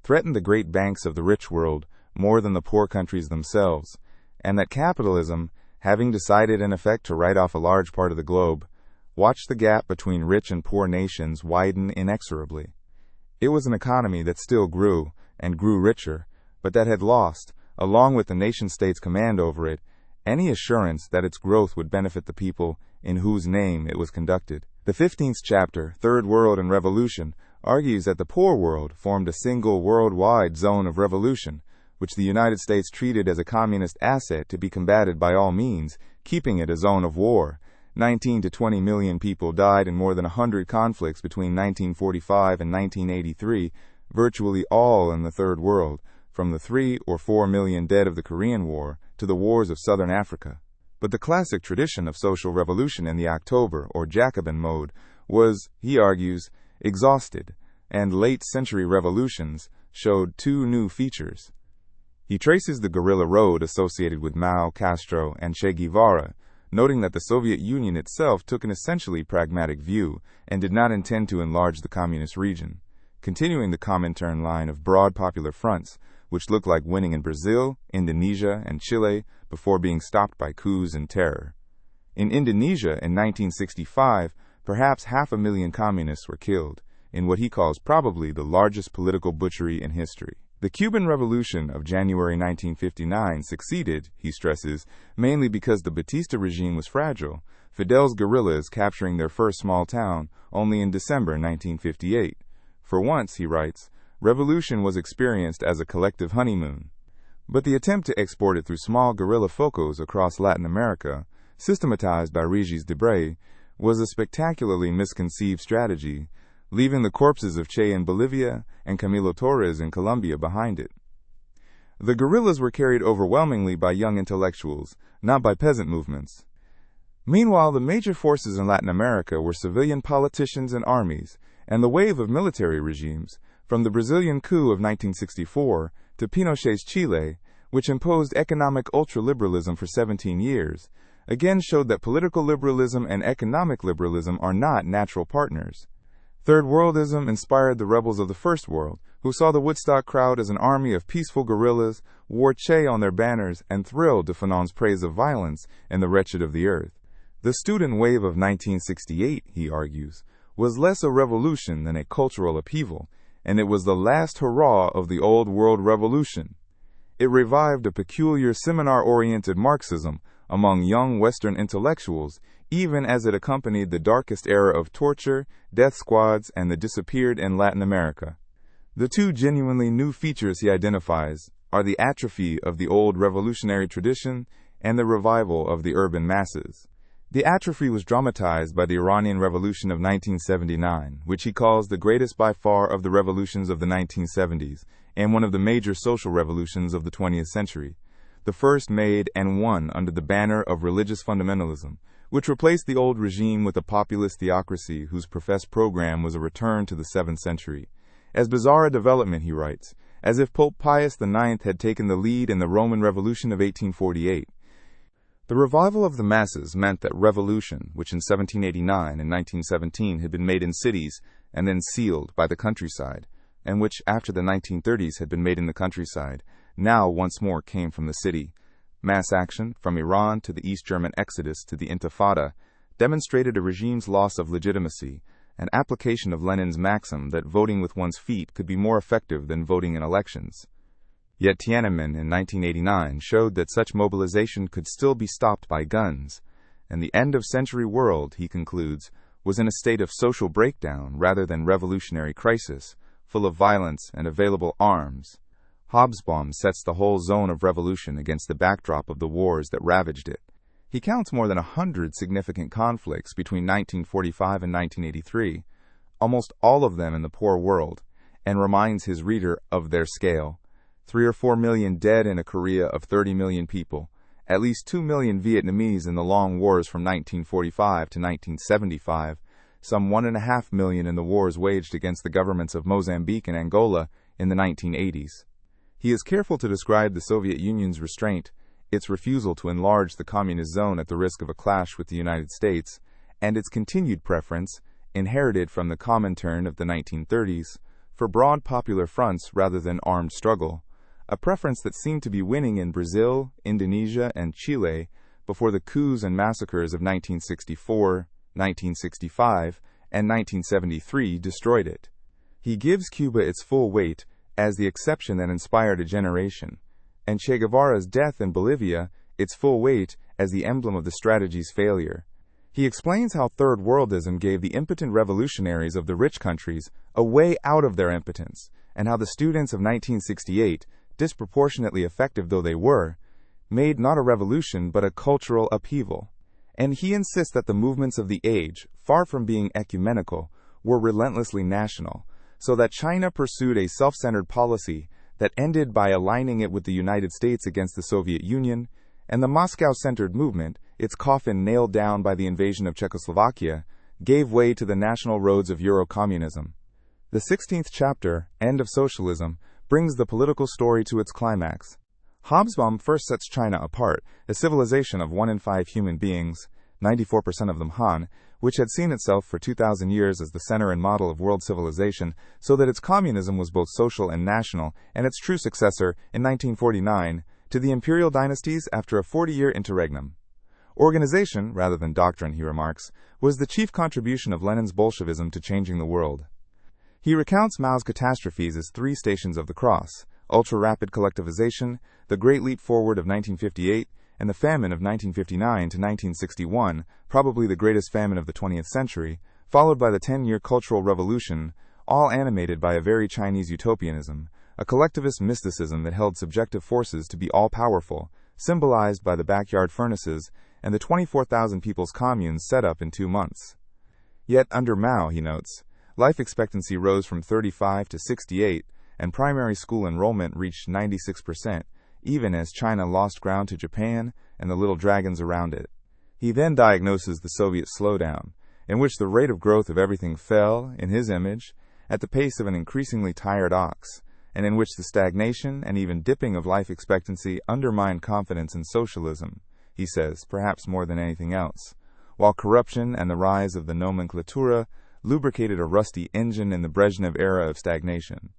S1: threatened the great banks of the rich world more than the poor countries themselves, and that capitalism, having decided in effect to write off a large part of the globe, watched the gap between rich and poor nations widen inexorably. It was an economy that still grew, and grew richer, but that had lost, along with the nation-state's command over it, any assurance that its growth would benefit the people in whose name it was conducted. The 15th chapter, Third World and Revolution, argues that the poor world formed a single worldwide zone of revolution, which the United States treated as a communist asset to be combated by all means, keeping it a zone of war. 19 to 20 million people died in more than 100 conflicts between 1945 and 1983, virtually all in the Third World, from the 3 or 4 million dead of the Korean War to the wars of Southern Africa. But the classic tradition of social revolution in the October or Jacobin mode was, he argues, exhausted, and late-century revolutions showed two new features. He traces the guerrilla road associated with Mao, Castro, and Che Guevara, noting that the Soviet Union itself took an essentially pragmatic view and did not intend to enlarge the communist region, continuing the Comintern line of broad popular fronts, which looked like winning in Brazil, Indonesia, and Chile before being stopped by coups and terror. In Indonesia in 1965, perhaps 500,000 communists were killed, in what he calls probably the largest political butchery in history. The Cuban Revolution of January 1959 succeeded, he stresses, mainly because the Batista regime was fragile, Fidel's guerrillas capturing their first small town only in December 1958. For once, he writes, revolution was experienced as a collective honeymoon. But the attempt to export it through small guerrilla focos across Latin America, systematized by Regis Debray, was a spectacularly misconceived strategy, leaving the corpses of Che in Bolivia and Camilo Torres in Colombia behind it. The guerrillas were carried overwhelmingly by young intellectuals, not by peasant movements. Meanwhile, the major forces in Latin America were civilian politicians and armies, and the wave of military regimes, from the Brazilian coup of 1964 to Pinochet's Chile, which imposed economic ultraliberalism for 17 years, again showed that political liberalism and economic liberalism are not natural partners. Third Worldism inspired the rebels of the First World, who saw the Woodstock crowd as an army of peaceful guerrillas, wore Che on their banners, and thrilled to Fanon's praise of violence and the wretched of the earth. The student wave of 1968, he argues, was less a revolution than a cultural upheaval, and it was the last hurrah of the Old World Revolution. It revived a peculiar seminar-oriented Marxism among young Western intellectuals, even as it accompanied the darkest era of torture, death squads, and the disappeared in Latin America. The two genuinely new features he identifies are the atrophy of the old revolutionary tradition and the revival of the urban masses. The atrophy was dramatized by the Iranian Revolution of 1979, which he calls the greatest by far of the revolutions of the 1970s, and one of the major social revolutions of the 20th century. The first made and won under the banner of religious fundamentalism, which replaced the old regime with a populist theocracy whose professed program was a return to the 7th century. As bizarre a development, he writes, as if Pope Pius IX had taken the lead in the Roman Revolution of 1848. The revival of the masses meant that revolution, which in 1789 and 1917 had been made in cities and then sealed by the countryside, and which after the 1930s had been made in the countryside, now once more came from the city. Mass action, from Iran to the East German exodus to the Intifada, demonstrated a regime's loss of legitimacy, an application of Lenin's maxim that voting with one's feet could be more effective than voting in elections. Yet Tiananmen in 1989 showed that such mobilization could still be stopped by guns, and the end-of-century world, he concludes, was in a state of social breakdown rather than revolutionary crisis, full of violence and available arms. Hobsbawm sets the whole zone of revolution against the backdrop of the wars that ravaged it. He counts more than 100 significant conflicts between 1945 and 1983, almost all of them in the poor world, and reminds his reader of their scale. 3 or 4 million dead in a Korea of 30 million people, at least 2 million Vietnamese in the long wars from 1945 to 1975, some 1.5 million in the wars waged against the governments of Mozambique and Angola in the 1980s. He is careful to describe the Soviet Union's restraint, its refusal to enlarge the communist zone at the risk of a clash with the United States, and its continued preference, inherited from the Comintern of the 1930s, for broad popular fronts rather than armed struggle, a preference that seemed to be winning in Brazil, Indonesia, and Chile before the coups and massacres of 1964, 1965, and 1973 destroyed it. He gives Cuba its full weight as the exception that inspired a generation, and Che Guevara's death in Bolivia its full weight as the emblem of the strategy's failure. He explains how Third Worldism gave the impotent revolutionaries of the rich countries a way out of their impotence, and how the students of 1968, disproportionately effective though they were, made not a revolution but a cultural upheaval. And he insists that the movements of the age, far from being ecumenical, were relentlessly national, so that China pursued a self-centered policy that ended by aligning it with the United States against the Soviet Union, and the Moscow-centered movement, its coffin nailed down by the invasion of Czechoslovakia, gave way to the national roads of Euro-communism. The 16th chapter, End of Socialism, brings the political story to its climax. Hobsbawm first sets China apart, a civilization of 1 in 5 human beings, 94% of them Han, which had seen itself for 2,000 years as the center and model of world civilization, so that its communism was both social and national, and its true successor, in 1949, to the imperial dynasties after a 40-year interregnum. Organization, rather than doctrine, he remarks, was the chief contribution of Lenin's Bolshevism to changing the world. He recounts Mao's catastrophes as 3 stations of the cross: ultra-rapid collectivization, the Great Leap Forward of 1958, and the famine of 1959 to 1961, probably the greatest famine of the 20th century, followed by the 10-year Cultural Revolution, all animated by a very Chinese utopianism, a collectivist mysticism that held subjective forces to be all-powerful, symbolized by the backyard furnaces and the 24,000 people's communes set up in 2 months. Yet under Mao, he notes, life expectancy rose from 35 to 68, and primary school enrollment reached 96%, even as China lost ground to Japan and the little dragons around it. He then diagnoses the Soviet slowdown, in which the rate of growth of everything fell, in his image, at the pace of an increasingly tired ox, and in which the stagnation and even dipping of life expectancy undermined confidence in socialism, he says, perhaps more than anything else, while corruption and the rise of the nomenklatura lubricated a rusty engine in the Brezhnev era of stagnation.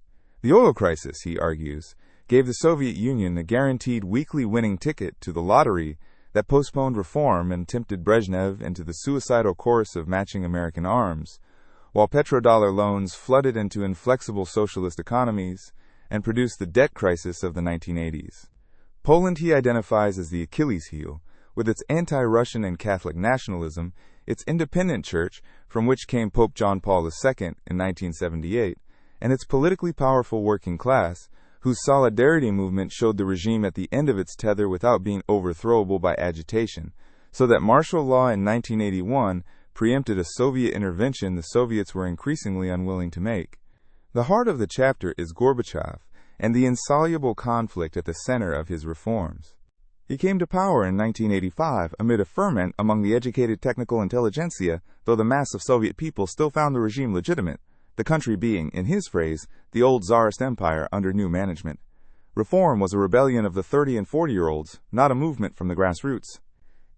S1: The oil crisis, he argues, gave the Soviet Union a guaranteed weekly winning ticket to the lottery that postponed reform and tempted Brezhnev into the suicidal course of matching American arms, while petrodollar loans flooded into inflexible socialist economies and produced the debt crisis of the 1980s. Poland he identifies as the Achilles heel, with its anti-Russian and Catholic nationalism, its independent church, from which came Pope John Paul II in 1978, and its politically powerful working class, whose solidarity movement showed the regime at the end of its tether without being overthrowable by agitation, so that martial law in 1981 preempted a Soviet intervention the Soviets were increasingly unwilling to make. The heart of the chapter is Gorbachev, and the insoluble conflict at the center of his reforms. He came to power in 1985 amid a ferment among the educated technical intelligentsia, though the mass of Soviet people still found the regime legitimate, the country being, in his phrase, the old Tsarist empire under new management. Reform was a rebellion of the 30 and 40-year-olds, not a movement from the grassroots.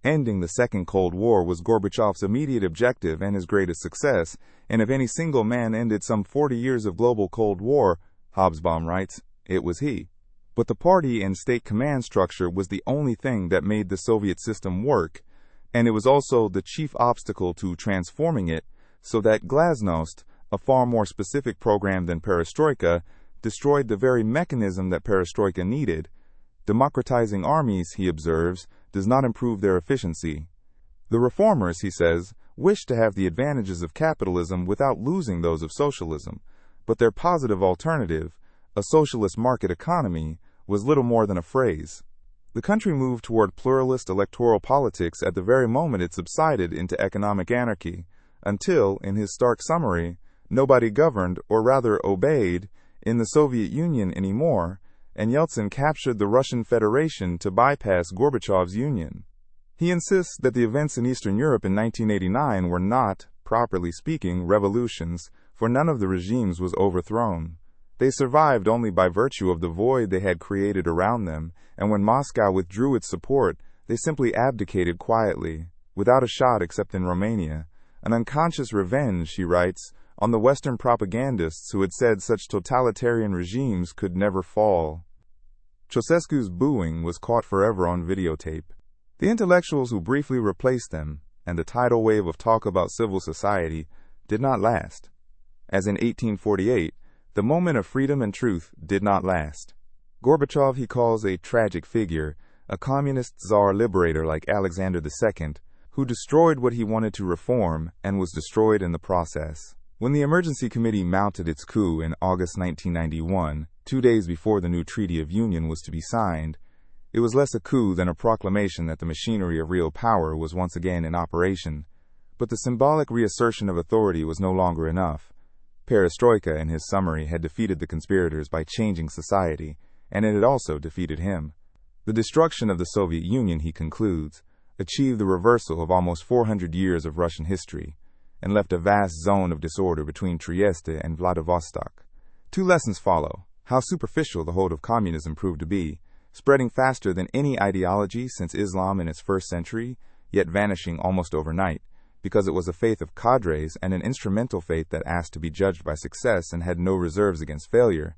S1: Ending the Second Cold War was Gorbachev's immediate objective and his greatest success, and if any single man ended some 40 years of global Cold War, Hobsbawm writes, it was he. But the party and state command structure was the only thing that made the Soviet system work, and it was also the chief obstacle to transforming it, so that glasnost, a far more specific program than perestroika, destroyed the very mechanism that perestroika needed. Democratizing armies, he observes, does not improve their efficiency. The reformers, he says, wished to have the advantages of capitalism without losing those of socialism, but their positive alternative, a socialist market economy, was little more than a phrase. The country moved toward pluralist electoral politics at the very moment it subsided into economic anarchy, until, in his stark summary, nobody governed, or rather obeyed, in the Soviet Union anymore, and Yeltsin captured the Russian Federation to bypass Gorbachev's Union. He insists that the events in Eastern Europe in 1989 were not, properly speaking, revolutions, for none of the regimes was overthrown. They survived only by virtue of the void they had created around them, and when Moscow withdrew its support, they simply abdicated quietly, without a shot except in Romania, an unconscious revenge, he writes, on the Western propagandists who had said such totalitarian regimes could never fall. Ceausescu's booing was caught forever on videotape. The intellectuals who briefly replaced them, and the tidal wave of talk about civil society, did not last. As in 1848, the moment of freedom and truth did not last. Gorbachev he calls a tragic figure, a communist czar liberator like Alexander II, who destroyed what he wanted to reform and was destroyed in the process. When the Emergency Committee mounted its coup in August 1991, 2 days before the new Treaty of Union was to be signed, it was less a coup than a proclamation that the machinery of real power was once again in operation. But the symbolic reassertion of authority was no longer enough. Perestroika, in his summary, had defeated the conspirators by changing society, and it had also defeated him. The destruction of the Soviet Union, he concludes, achieved the reversal of almost 400 years of Russian history, and left a vast zone of disorder between Trieste and Vladivostok. Two lessons follow: how superficial the hold of communism proved to be, spreading faster than any ideology since Islam in its first century, yet vanishing almost overnight, because it was a faith of cadres and an instrumental faith that asked to be judged by success and had no reserves against failure,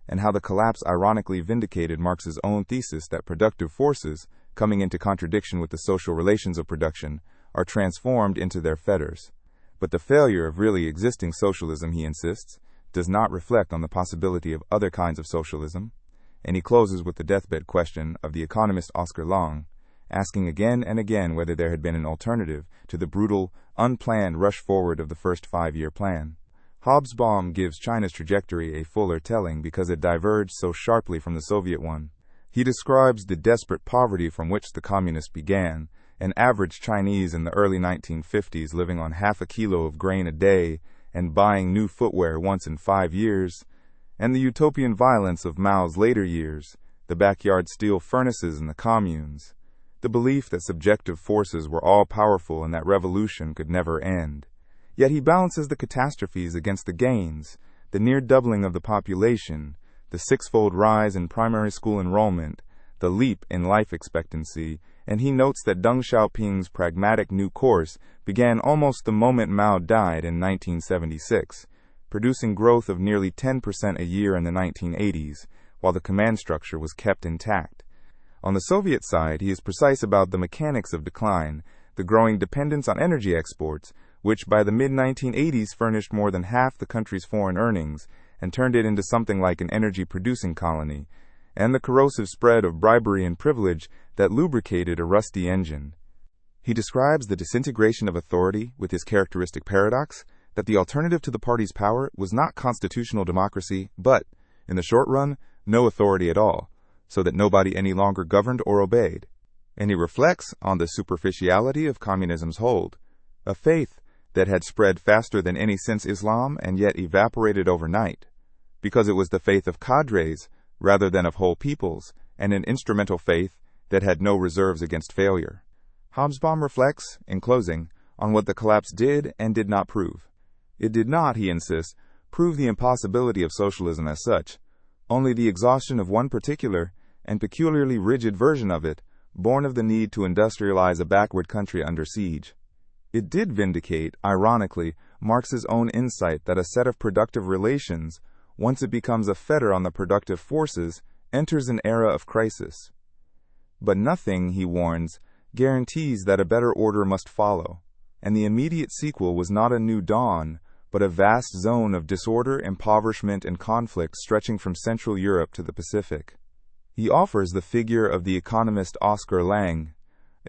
S1: and how the collapse ironically vindicated Marx's own thesis that productive forces, coming into contradiction with the social relations of production, are transformed into their fetters. But the failure of really existing socialism, he insists, does not reflect on the possibility of other kinds of socialism, and he closes with the deathbed question of the economist Oscar Lange, asking again and again whether there had been an alternative to the brutal, unplanned rush forward of the first 5-year plan. Hobsbawm gives China's trajectory a fuller telling because it diverged so sharply from the Soviet one. He describes the desperate poverty from which the communists began, an average Chinese in the early 1950s living on half a kilo of grain a day and buying new footwear once in 5 years, and the utopian violence of Mao's later years, the backyard steel furnaces in the communes, the belief that subjective forces were all-powerful and that revolution could never end. Yet he balances the catastrophes against the gains, the near doubling of the population, the 6-fold rise in primary school enrollment, the leap in life expectancy, and he notes that Deng Xiaoping's pragmatic new course began almost the moment Mao died in 1976, producing growth of nearly 10% a year in the 1980s, while the command structure was kept intact. On the Soviet side, he is precise about the mechanics of decline, the growing dependence on energy exports, which by the mid-1980s furnished more than half the country's foreign earnings and turned it into something like an energy-producing colony, and the corrosive spread of bribery and privilege that lubricated a rusty engine. He describes the disintegration of authority with his characteristic paradox that the alternative to the party's power was not constitutional democracy, but, in the short run, no authority at all, so that nobody any longer governed or obeyed. And he reflects on the superficiality of communism's hold, a faith that had spread faster than any since Islam and yet evaporated overnight, because it was the faith of cadres rather than of whole peoples, and an instrumental faith that had no reserves against failure. Hobsbawm reflects, in closing, on what the collapse did and did not prove. It did not, he insists, prove the impossibility of socialism as such, only the exhaustion of one particular and peculiarly rigid version of it, born of the need to industrialize a backward country under siege. It did vindicate, ironically, Marx's own insight that a set of productive relations, once it becomes a fetter on the productive forces, enters an era of crisis. But nothing, he warns, guarantees that a better order must follow, and the immediate sequel was not a new dawn, but a vast zone of disorder, impoverishment, and conflict stretching from Central Europe to the Pacific. He offers the figure of the economist Oscar Lange,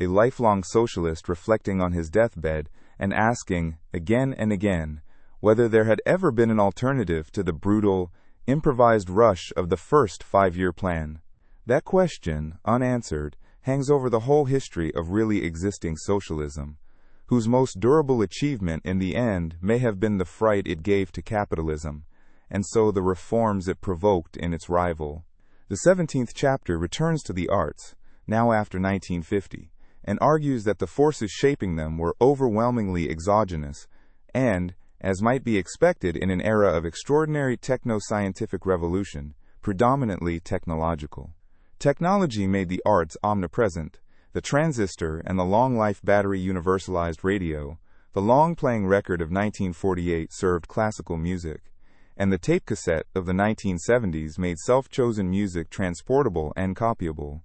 S1: a lifelong socialist reflecting on his deathbed and asking, again and again, whether there had ever been an alternative to the brutal, improvised rush of the first 5-year plan. That question, unanswered, hangs over the whole history of really existing socialism, whose most durable achievement in the end may have been the fright it gave to capitalism, and so the reforms it provoked in its rival. The 17th chapter returns to the arts, now after 1950, and argues that the forces shaping them were overwhelmingly exogenous and, as might be expected in an era of extraordinary techno-scientific revolution, predominantly technological. Technology made the arts omnipresent. The transistor and the long-life battery universalized radio, the long-playing record of 1948 served classical music, and the tape cassette of the 1970s made self-chosen music transportable and copyable.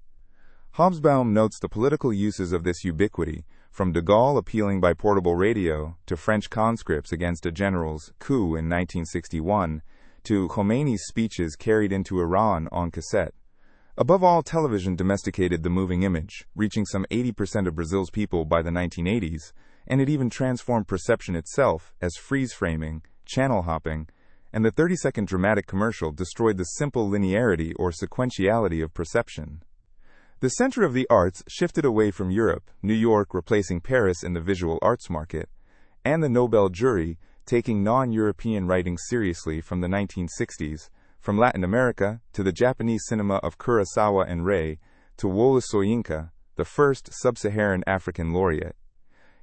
S1: Hobsbawm notes the political uses of this ubiquity, from de Gaulle appealing by portable radio to French conscripts against a general's coup in 1961, to Khomeini's speeches carried into Iran on cassette. Above all, television domesticated the moving image, reaching some 80% of Brazil's people by the 1980s, and it even transformed perception itself as freeze-framing, channel hopping, and the 30-second dramatic commercial destroyed the simple linearity or sequentiality of perception. The center of the arts shifted away from Europe, New York replacing Paris in the visual arts market, and the Nobel jury, taking non-European writing seriously from the 1960s, from Latin America to the Japanese cinema of Kurosawa and Rei, to Wole Soyinka, the first sub-Saharan African laureate.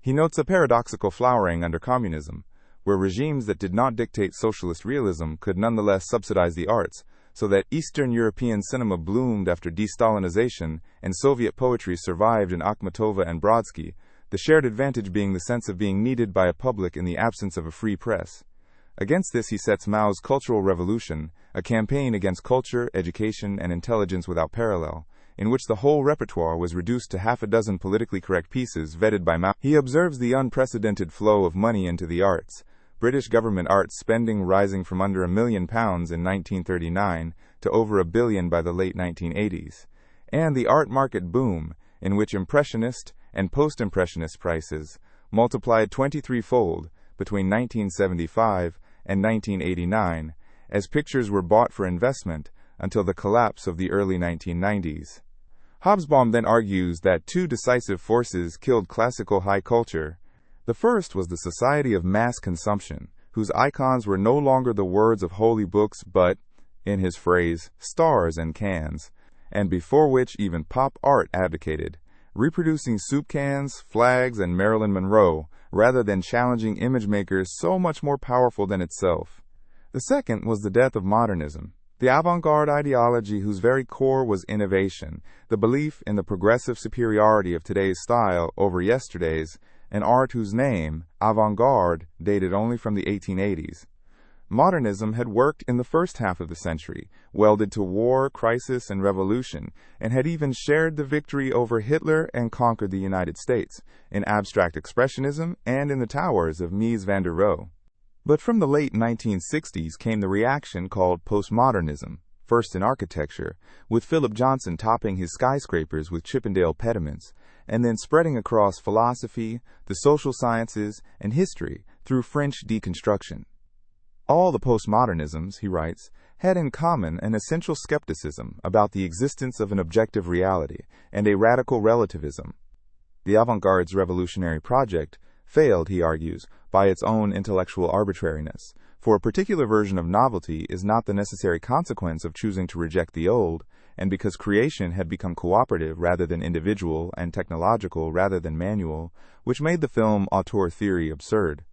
S1: He notes a paradoxical flowering under communism, where regimes that did not dictate socialist realism could nonetheless subsidize the arts, so that Eastern European cinema bloomed after de-Stalinization and Soviet poetry survived in Akhmatova and Brodsky, the shared advantage being the sense of being needed by a public in the absence of a free press. Against this he sets Mao's Cultural Revolution, a campaign against culture, education, and intelligence without parallel, in which the whole repertoire was reduced to half a dozen politically correct pieces vetted by Mao. He observes the unprecedented flow of money into the arts, British government arts spending rising from under £1 million in 1939 to over £1 billion by the late 1980s, and the art market boom, in which Impressionist and Post-Impressionist prices multiplied 23-fold between 1975 and 1989, as pictures were bought for investment until the collapse of the early 1990s. Hobsbawm then argues that two decisive forces killed classical high culture. The first was the society of mass consumption, whose icons were no longer the words of holy books but, in his phrase, stars and cans, and before which even pop art abdicated, reproducing soup cans, flags, and Marilyn Monroe, rather than challenging image makers so much more powerful than itself. The second was the death of modernism, the avant-garde ideology whose very core was innovation, the belief in the progressive superiority of today's style over yesterday's, an art whose name, avant-garde, dated only from the 1880s. Modernism had worked in the first half of the century, welded to war, crisis, and revolution, and had even shared the victory over Hitler and conquered the United States, in abstract expressionism and in the towers of Mies van der Rohe. But from the late 1960s came the reaction called postmodernism, first in architecture, with Philip Johnson topping his skyscrapers with Chippendale pediments, and then spreading across philosophy, the social sciences, and history through French deconstruction. All the postmodernisms, he writes, had in common an essential skepticism about the existence of an objective reality and a radical relativism. The avant-garde's revolutionary project failed, he argues, by its own intellectual arbitrariness, for a particular version of novelty is not the necessary consequence of choosing to reject the old, and because creation had become cooperative rather than individual and technological rather than manual, which made the film auteur theory absurd.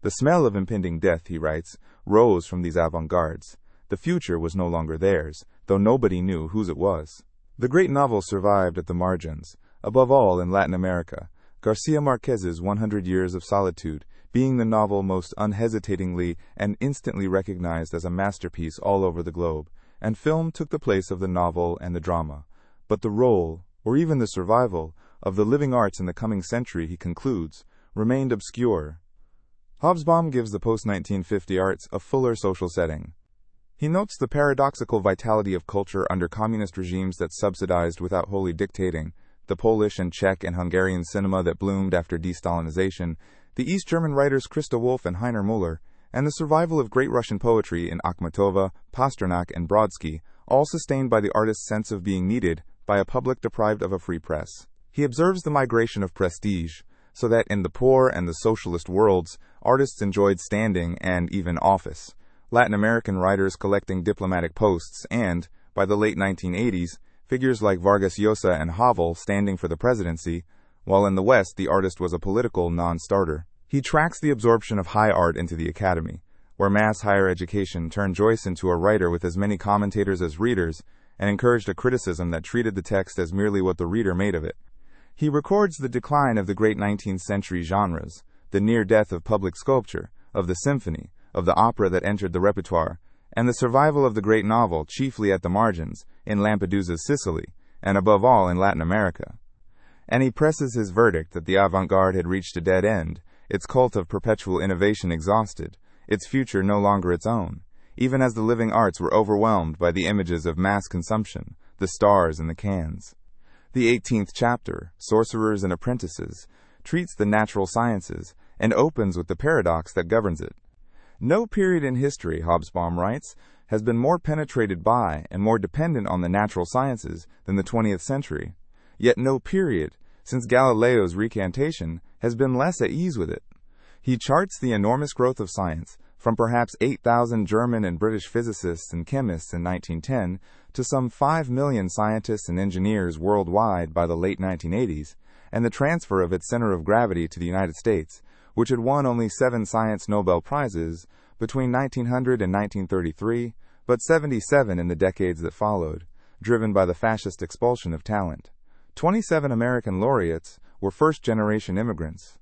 S1: The smell of impending death, he writes, rose from these avant-gardes. The future was no longer theirs, though nobody knew whose it was. The great novel survived at the margins, above all in Latin America, Garcia Marquez's 100 Years of Solitude being the novel most unhesitatingly and instantly recognized as a masterpiece all over the globe, and film took the place of the novel and the drama. But the role, or even the survival, of the living arts in the coming century, he concludes, remained obscure. Hobsbawm gives the post-1950 arts a fuller social setting. He notes the paradoxical vitality of culture under communist regimes that subsidized without wholly dictating, the Polish and Czech and Hungarian cinema that bloomed after de-Stalinization, the East German writers Christa Wolf and Heiner Müller, and the survival of great Russian poetry in Akhmatova, Pasternak, and Brodsky, all sustained by the artist's sense of being needed by a public deprived of a free press. He observes the migration of prestige, so that in the poor and the socialist worlds, artists enjoyed standing and even office, Latin American writers collecting diplomatic posts, and, by the late 1980s, figures like Vargas Llosa and Havel standing for the presidency, while in the West the artist was a political non-starter. He tracks the absorption of high art into the academy, where mass higher education turned Joyce into a writer with as many commentators as readers, and encouraged a criticism that treated the text as merely what the reader made of it. He records the decline of the great 19th century genres, the near death of public sculpture, of the symphony, of the opera that entered the repertoire, and the survival of the great novel chiefly at the margins, in Lampedusa's Sicily, and above all in Latin America. And he presses his verdict that the avant-garde had reached a dead end, its cult of perpetual innovation exhausted, its future no longer its own, even as the living arts were overwhelmed by the images of mass consumption, the stars and the cans. The 18th chapter, Sorcerers and Apprentices, treats the natural sciences, and opens with the paradox that governs it. No period in history, Hobsbawm writes, has been more penetrated by and more dependent on the natural sciences than the 20th century. Yet no period, since Galileo's recantation, has been less at ease with it. He charts the enormous growth of science, from perhaps 8,000 German and British physicists and chemists in 1910 to some 5 million scientists and engineers worldwide by the late 1980s, and the transfer of its center of gravity to the United States, which had won only 7 science Nobel Prizes between 1900 and 1933, but 77 in the decades that followed, driven by the fascist expulsion of talent. 27 American laureates were first-generation immigrants.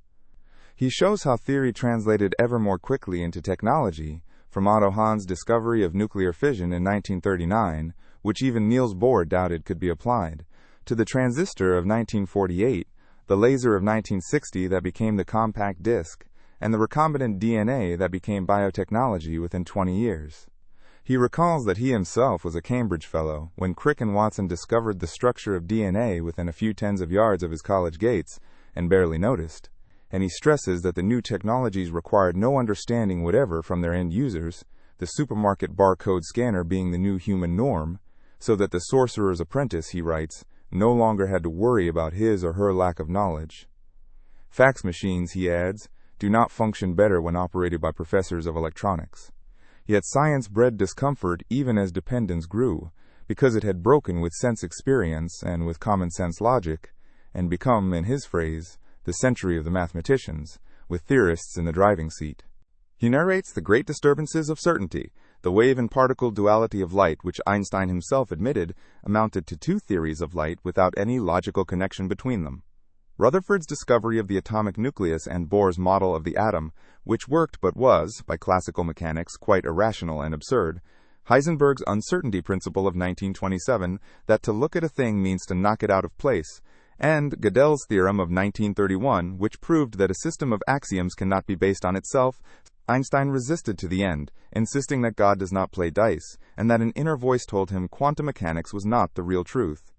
S1: He shows how theory translated ever more quickly into technology, from Otto Hahn's discovery of nuclear fission in 1939, which even Niels Bohr doubted could be applied, to the transistor of 1948, the laser of 1960 that became the compact disc, and the recombinant DNA that became biotechnology within 20 years. He recalls that he himself was a Cambridge Fellow when Crick and Watson discovered the structure of DNA within a few tens of yards of his college gates, and barely noticed. And he stresses that the new technologies required no understanding whatever from their end users, the supermarket barcode scanner being the new human norm, so that the sorcerer's apprentice, he writes, no longer had to worry about his or her lack of knowledge. Fax machines, he adds, do not function better when operated by professors of electronics. Yet science bred discomfort even as dependence grew, because it had broken with sense experience and with common sense logic, and become, in his phrase, the century of the mathematicians, with theorists in the driving seat. He narrates the great disturbances of certainty, the wave and particle duality of light, which Einstein himself admitted amounted to 2 theories of light without any logical connection between them. Rutherford's discovery of the atomic nucleus and Bohr's model of the atom, which worked but was, by classical mechanics, quite irrational and absurd, Heisenberg's uncertainty principle of 1927, that to look at a thing means to knock it out of place, and Gödel's theorem of 1931, which proved that a system of axioms cannot be based on itself, Einstein resisted to the end, insisting that God does not play dice, and that an inner voice told him quantum mechanics was not the real truth.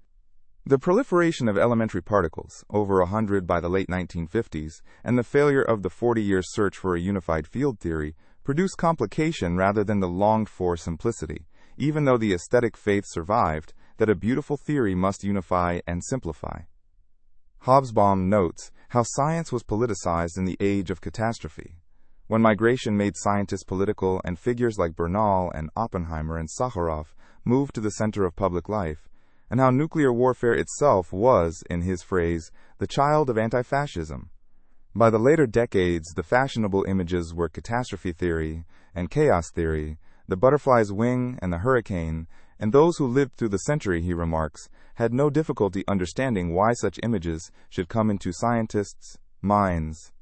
S1: The proliferation of elementary particles, over 100 by the late 1950s, and the failure of the 40-year search for a unified field theory, produced complication rather than the longed-for simplicity, even though the aesthetic faith survived, that a beautiful theory must unify and simplify. Hobsbawm notes how science was politicized in the age of catastrophe, when migration made scientists political and figures like Bernal and Oppenheimer and Sakharov moved to the center of public life, and how nuclear warfare itself was, in his phrase, the child of anti-fascism. By the later decades, the fashionable images were catastrophe theory and chaos theory, the butterfly's wing and the hurricane, and those who lived through the century, he remarks, had no difficulty understanding why such images should come into scientists' minds.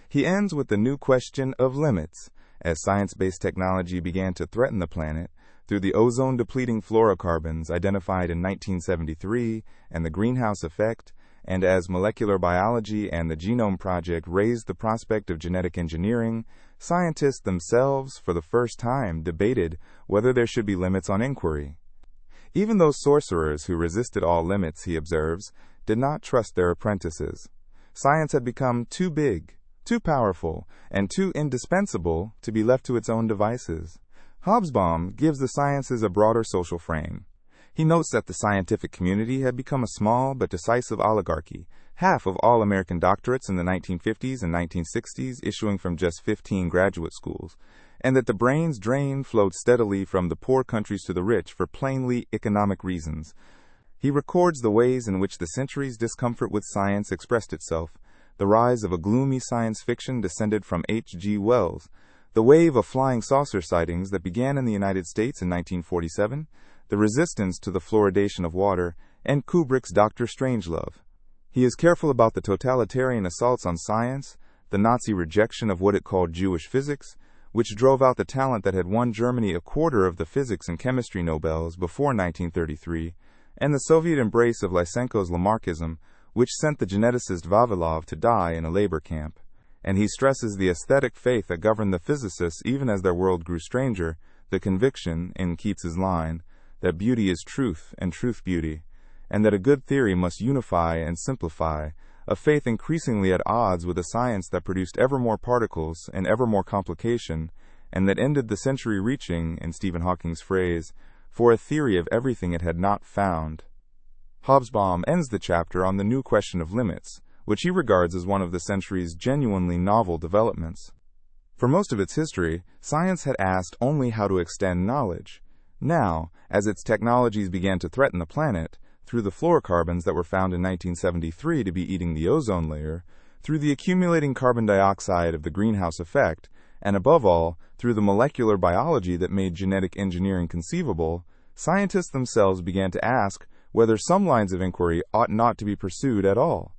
S1: He ends with the new question of limits, as science-based technology began to threaten the planet through the ozone-depleting fluorocarbons identified in 1973 and the greenhouse effect, and as molecular biology and the Genome Project raised the prospect of genetic engineering, scientists themselves, for the first time, debated whether there should be limits on inquiry. Even those sorcerers who resisted all limits, he observes, did not trust their apprentices. Science had become too big, too powerful, and too indispensable to be left to its own devices. Hobsbawm gives the sciences a broader social frame. He notes that the scientific community had become a small but decisive oligarchy, half of all American doctorates in the 1950s and 1960s issuing from just 15 graduate schools, and that the brains drain flowed steadily from the poor countries to the rich for plainly economic reasons. He records the ways in which the century's discomfort with science expressed itself. The rise of a gloomy science fiction descended from H.G. Wells, the wave of flying saucer sightings that began in the United States in 1947, the resistance to the fluoridation of water, and Kubrick's Dr. Strangelove. He is careful about the totalitarian assaults on science, the Nazi rejection of what it called Jewish physics, which drove out the talent that had won Germany a quarter of the physics and chemistry Nobels before 1933, and the Soviet embrace of Lysenko's Lamarckism, which sent the geneticist Vavilov to die in a labor camp. And he stresses the aesthetic faith that governed the physicists even as their world grew stranger, the conviction, in Keats's line, that beauty is truth and truth beauty, and that a good theory must unify and simplify, a faith increasingly at odds with a science that produced ever more particles and ever more complication, and that ended the century reaching, in Stephen Hawking's phrase, for a theory of everything it had not found. Hobsbawm ends the chapter on the new question of limits, which he regards as one of the century's genuinely novel developments. For most of its history, science had asked only how to extend knowledge. Now, as its technologies began to threaten the planet, through the fluorocarbons that were found in 1973 to be eating the ozone layer, through the accumulating carbon dioxide of the greenhouse effect, and above all, through the molecular biology that made genetic engineering conceivable, scientists themselves began to ask whether some lines of inquiry ought not to be pursued at all.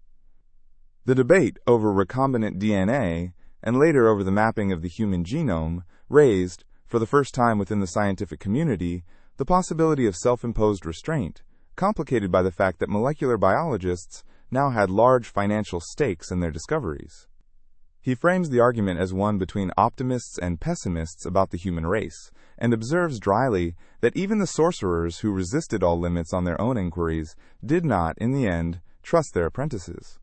S1: The debate over recombinant DNA, and later over the mapping of the human genome, raised, for the first time within the scientific community, the possibility of self-imposed restraint, complicated by the fact that molecular biologists now had large financial stakes in their discoveries. He frames the argument as one between optimists and pessimists about the human race, and observes dryly that even the sorcerers who resisted all limits on their own inquiries did not, in the end, trust their apprentices.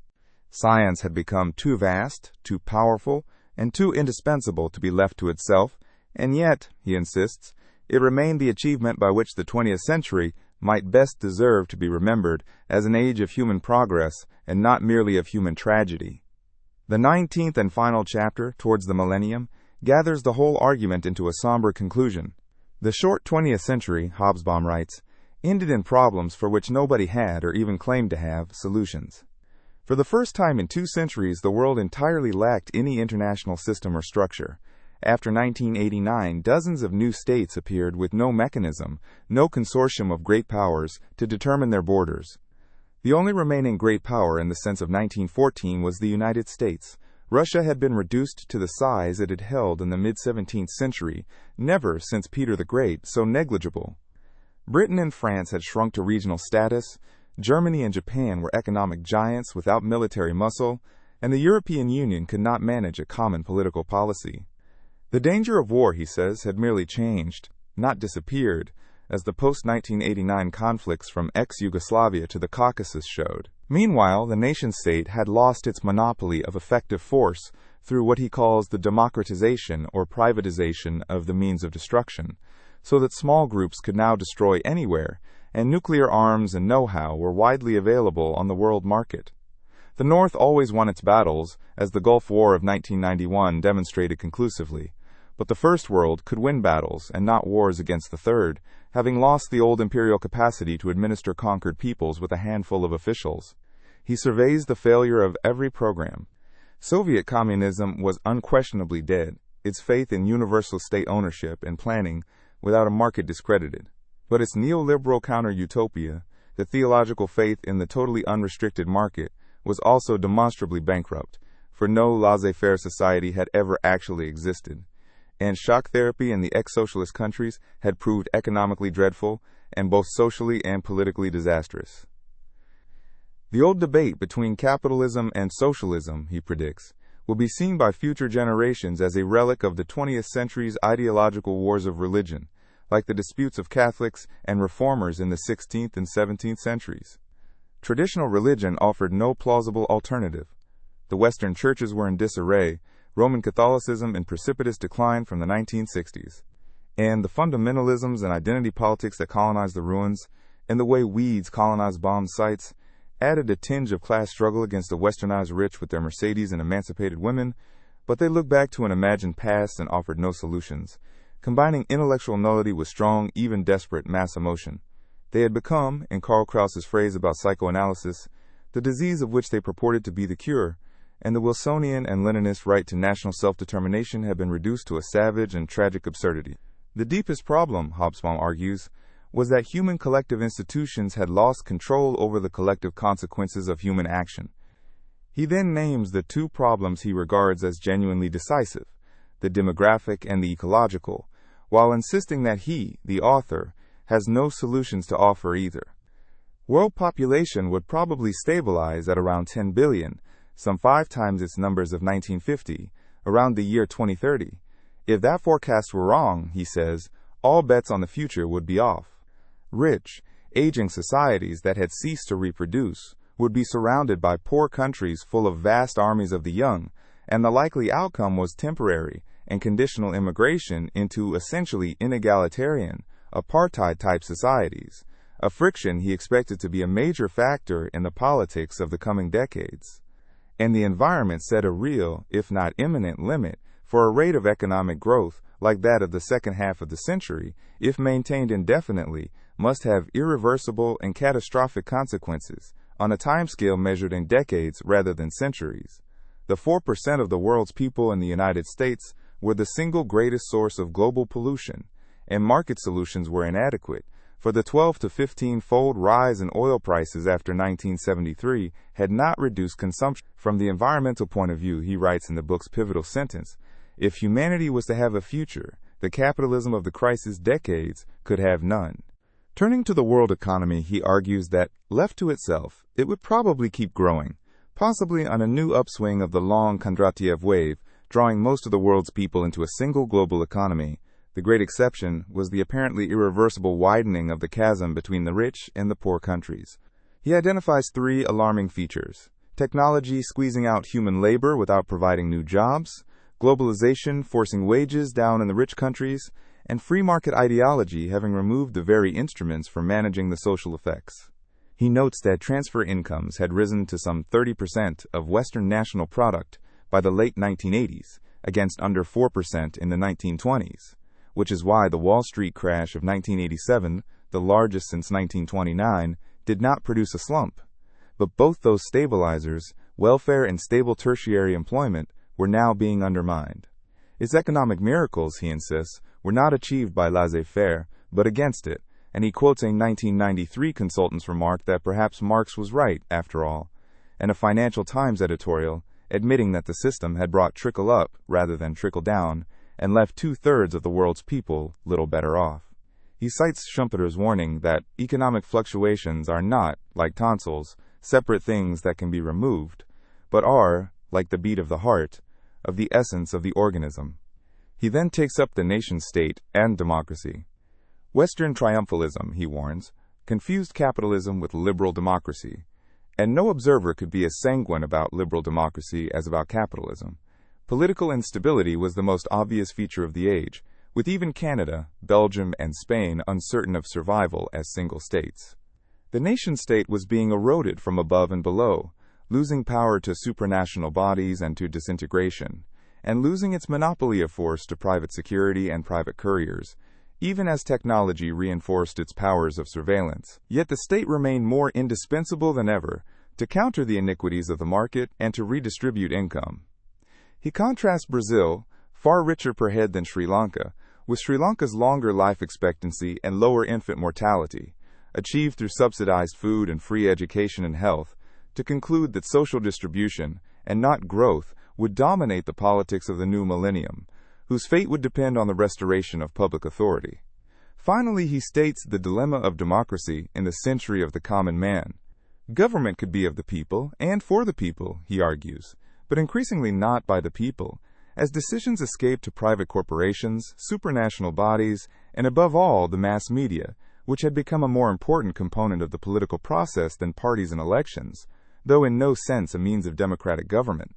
S1: Science had become too vast, too powerful, and too indispensable to be left to itself, and yet, he insists, it remained the achievement by which the 20th century might best deserve to be remembered as an age of human progress and not merely of human tragedy. The 19th and final chapter, Towards the Millennium, gathers the whole argument into a somber conclusion. The short 20th century, Hobsbawm writes, ended in problems for which nobody had, or even claimed to have, solutions. For the first time in 2 centuries, the world entirely lacked any international system or structure. After 1989, dozens of new states appeared with no mechanism, no consortium of great powers, to determine their borders. The only remaining great power in the sense of 1914 was the United States. Russia had been reduced to the size it had held in the mid-17th century, never, since Peter the Great, so negligible. Britain and France had shrunk to regional status, Germany and Japan were economic giants without military muscle, and the European Union could not manage a common political policy. The danger of war, he says, had merely changed, not disappeared, as the post-1989 conflicts from ex-Yugoslavia to the Caucasus showed. Meanwhile, the nation-state had lost its monopoly of effective force through what he calls the democratization or privatization of the means of destruction, so that small groups could now destroy anywhere, and nuclear arms and know-how were widely available on the world market. The North always won its battles, as the Gulf War of 1991 demonstrated conclusively, but the First World could win battles and not wars against the Third, having lost the old imperial capacity to administer conquered peoples with a handful of officials. He surveys the failure of every program. Soviet communism was unquestionably dead, its faith in universal state ownership and planning without a market discredited. But its neoliberal counter-utopia, the theological faith in the totally unrestricted market, was also demonstrably bankrupt, for no laissez-faire society had ever actually existed, and shock therapy in the ex-socialist countries had proved economically dreadful and both socially and politically disastrous. The old debate between capitalism and socialism, he predicts, will be seen by future generations as a relic of the 20th century's ideological wars of religion, like the disputes of Catholics and Reformers in the 16th and 17th centuries. Traditional religion offered no plausible alternative. The Western churches were in disarray, Roman Catholicism in precipitous decline from the 1960s, and the fundamentalisms and identity politics that colonized the ruins, and the way weeds colonized bombed sites, added a tinge of class struggle against the westernized rich with their Mercedes and emancipated women, but they looked back to an imagined past and offered no solutions, combining intellectual nullity with strong, even desperate mass emotion. They had become, in Karl Kraus's phrase about psychoanalysis, the disease of which they purported to be the cure, and the Wilsonian and Leninist right to national self-determination had been reduced to a savage and tragic absurdity. The deepest problem, Hobsbawm argues, was that human collective institutions had lost control over the collective consequences of human action. He then names the 2 problems he regards as genuinely decisive, the demographic and the ecological, while insisting that he, the author, has no solutions to offer either. World population would probably stabilize at around 10 billion, some 5 times its numbers of 1950, around the year 2030. If that forecast were wrong, he says, all bets on the future would be off. Rich, aging societies that had ceased to reproduce would be surrounded by poor countries full of vast armies of the young, and the likely outcome was temporary and conditional immigration into essentially inegalitarian, apartheid-type societies, a friction he expected to be a major factor in the politics of the coming decades. And the environment set a real, if not imminent, limit for a rate of economic growth like that of the second half of the century, if maintained indefinitely, must have irreversible and catastrophic consequences on a timescale measured in decades rather than centuries. The 4% of the world's people in the United States were the single greatest source of global pollution, and market solutions were inadequate, for the 12 to 15-fold rise in oil prices after 1973 had not reduced consumption. From the environmental point of view, he writes in the book's pivotal sentence, if humanity was to have a future, the capitalism of the crisis decades could have none. Turning to the world economy, he argues that, left to itself, it would probably keep growing, possibly on a new upswing of the long Kondratiev wave, drawing most of the world's people into a single global economy. The great exception was the apparently irreversible widening of the chasm between the rich and the poor countries. He identifies three alarming features: technology squeezing out human labor without providing new jobs, globalization forcing wages down in the rich countries, and free market ideology having removed the very instruments for managing the social effects. He notes that transfer incomes had risen to some 30% of Western national product by the late 1980s, against under 4% in the 1920s, which is why the Wall Street crash of 1987, the largest since 1929, did not produce a slump. But both those stabilizers, welfare and stable tertiary employment, were now being undermined. Its economic miracles, he insists, were not achieved by laissez-faire, but against it, and he quotes a 1993 consultant's remark that perhaps Marx was right, after all, and a Financial Times editorial admitting that the system had brought trickle up rather than trickle down, and left 2/3 of the world's people little better off. He cites Schumpeter's warning that economic fluctuations are not, like tonsils, separate things that can be removed, but are, like the beat of the heart, of the essence of the organism. He then takes up the nation-state and democracy. Western triumphalism, he warns, confused capitalism with liberal democracy, and no observer could be as sanguine about liberal democracy as about capitalism. Political instability was the most obvious feature of the age, with even Canada, Belgium, and Spain uncertain of survival as single states. The nation-state was being eroded from above and below, losing power to supranational bodies and to disintegration, and losing its monopoly of force to private security and private couriers, even as technology reinforced its powers of surveillance. Yet the state remained more indispensable than ever to counter the iniquities of the market and to redistribute income. He contrasts Brazil, far richer per head than Sri Lanka, with Sri Lanka's longer life expectancy and lower infant mortality, achieved through subsidized food and free education and health, to conclude that social distribution, and not growth, would dominate the politics of the new millennium, whose fate would depend on the restoration of public authority. Finally, he states the dilemma of democracy in the century of the common man. Government could be of the people and for the people, he argues, but increasingly not by the people, as decisions escape to private corporations, supranational bodies, and above all, the mass media, which had become a more important component of the political process than parties and elections, though in no sense a means of democratic government.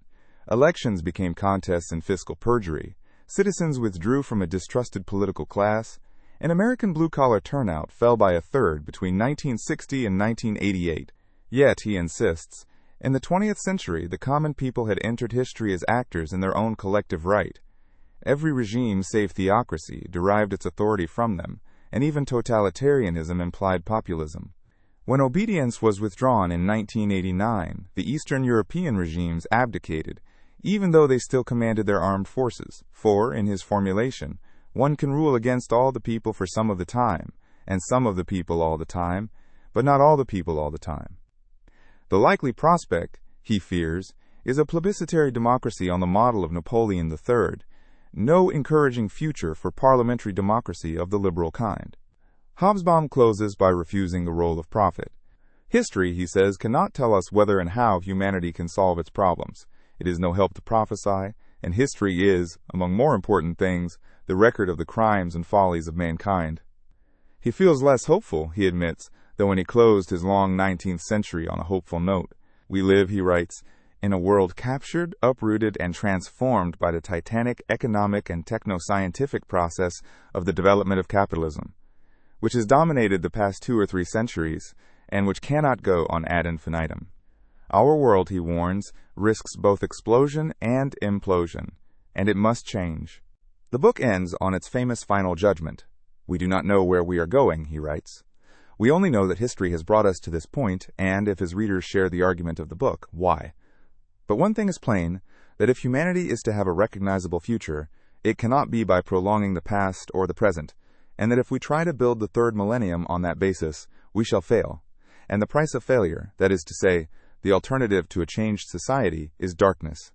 S1: Elections became contests in fiscal perjury, citizens withdrew from a distrusted political class, and American blue-collar turnout fell by a third between 1960 and 1988. Yet, he insists, in the 20th century, the common people had entered history as actors in their own collective right. Every regime save theocracy derived its authority from them, and even totalitarianism implied populism. When obedience was withdrawn in 1989, the Eastern European regimes abdicated, even though they still commanded their armed forces, for, in his formulation, one can rule against all the people for some of the time, and some of the people all the time, but not all the people all the time. The likely prospect, he fears, is a plebiscitary democracy on the model of Napoleon III, no encouraging future for parliamentary democracy of the liberal kind. Hobsbawm closes by refusing the role of prophet. History, he says, cannot tell us whether and how humanity can solve its problems. It is no help to prophesy, and history is, among more important things, the record of the crimes and follies of mankind. He feels less hopeful, he admits, though when he closed his long 19th century on a hopeful note. We live, he writes, in a world captured, uprooted, and transformed by the titanic economic and techno-scientific process of the development of capitalism, which has dominated the past 2 or 3 centuries, and which cannot go on ad infinitum. Our world, he warns, risks both explosion and implosion. and it must change. The book ends on its famous final judgment. "We do not know where we are going," he writes. "We only know that history has brought us to this point, and if his readers share the argument of the book, why. But one thing is plain, that if humanity is to have a recognizable future, it cannot be by prolonging the past or the present, and that if we try to build the third millennium on that basis, we shall fail. And the price of failure, that is to say, the alternative to a changed society, is darkness.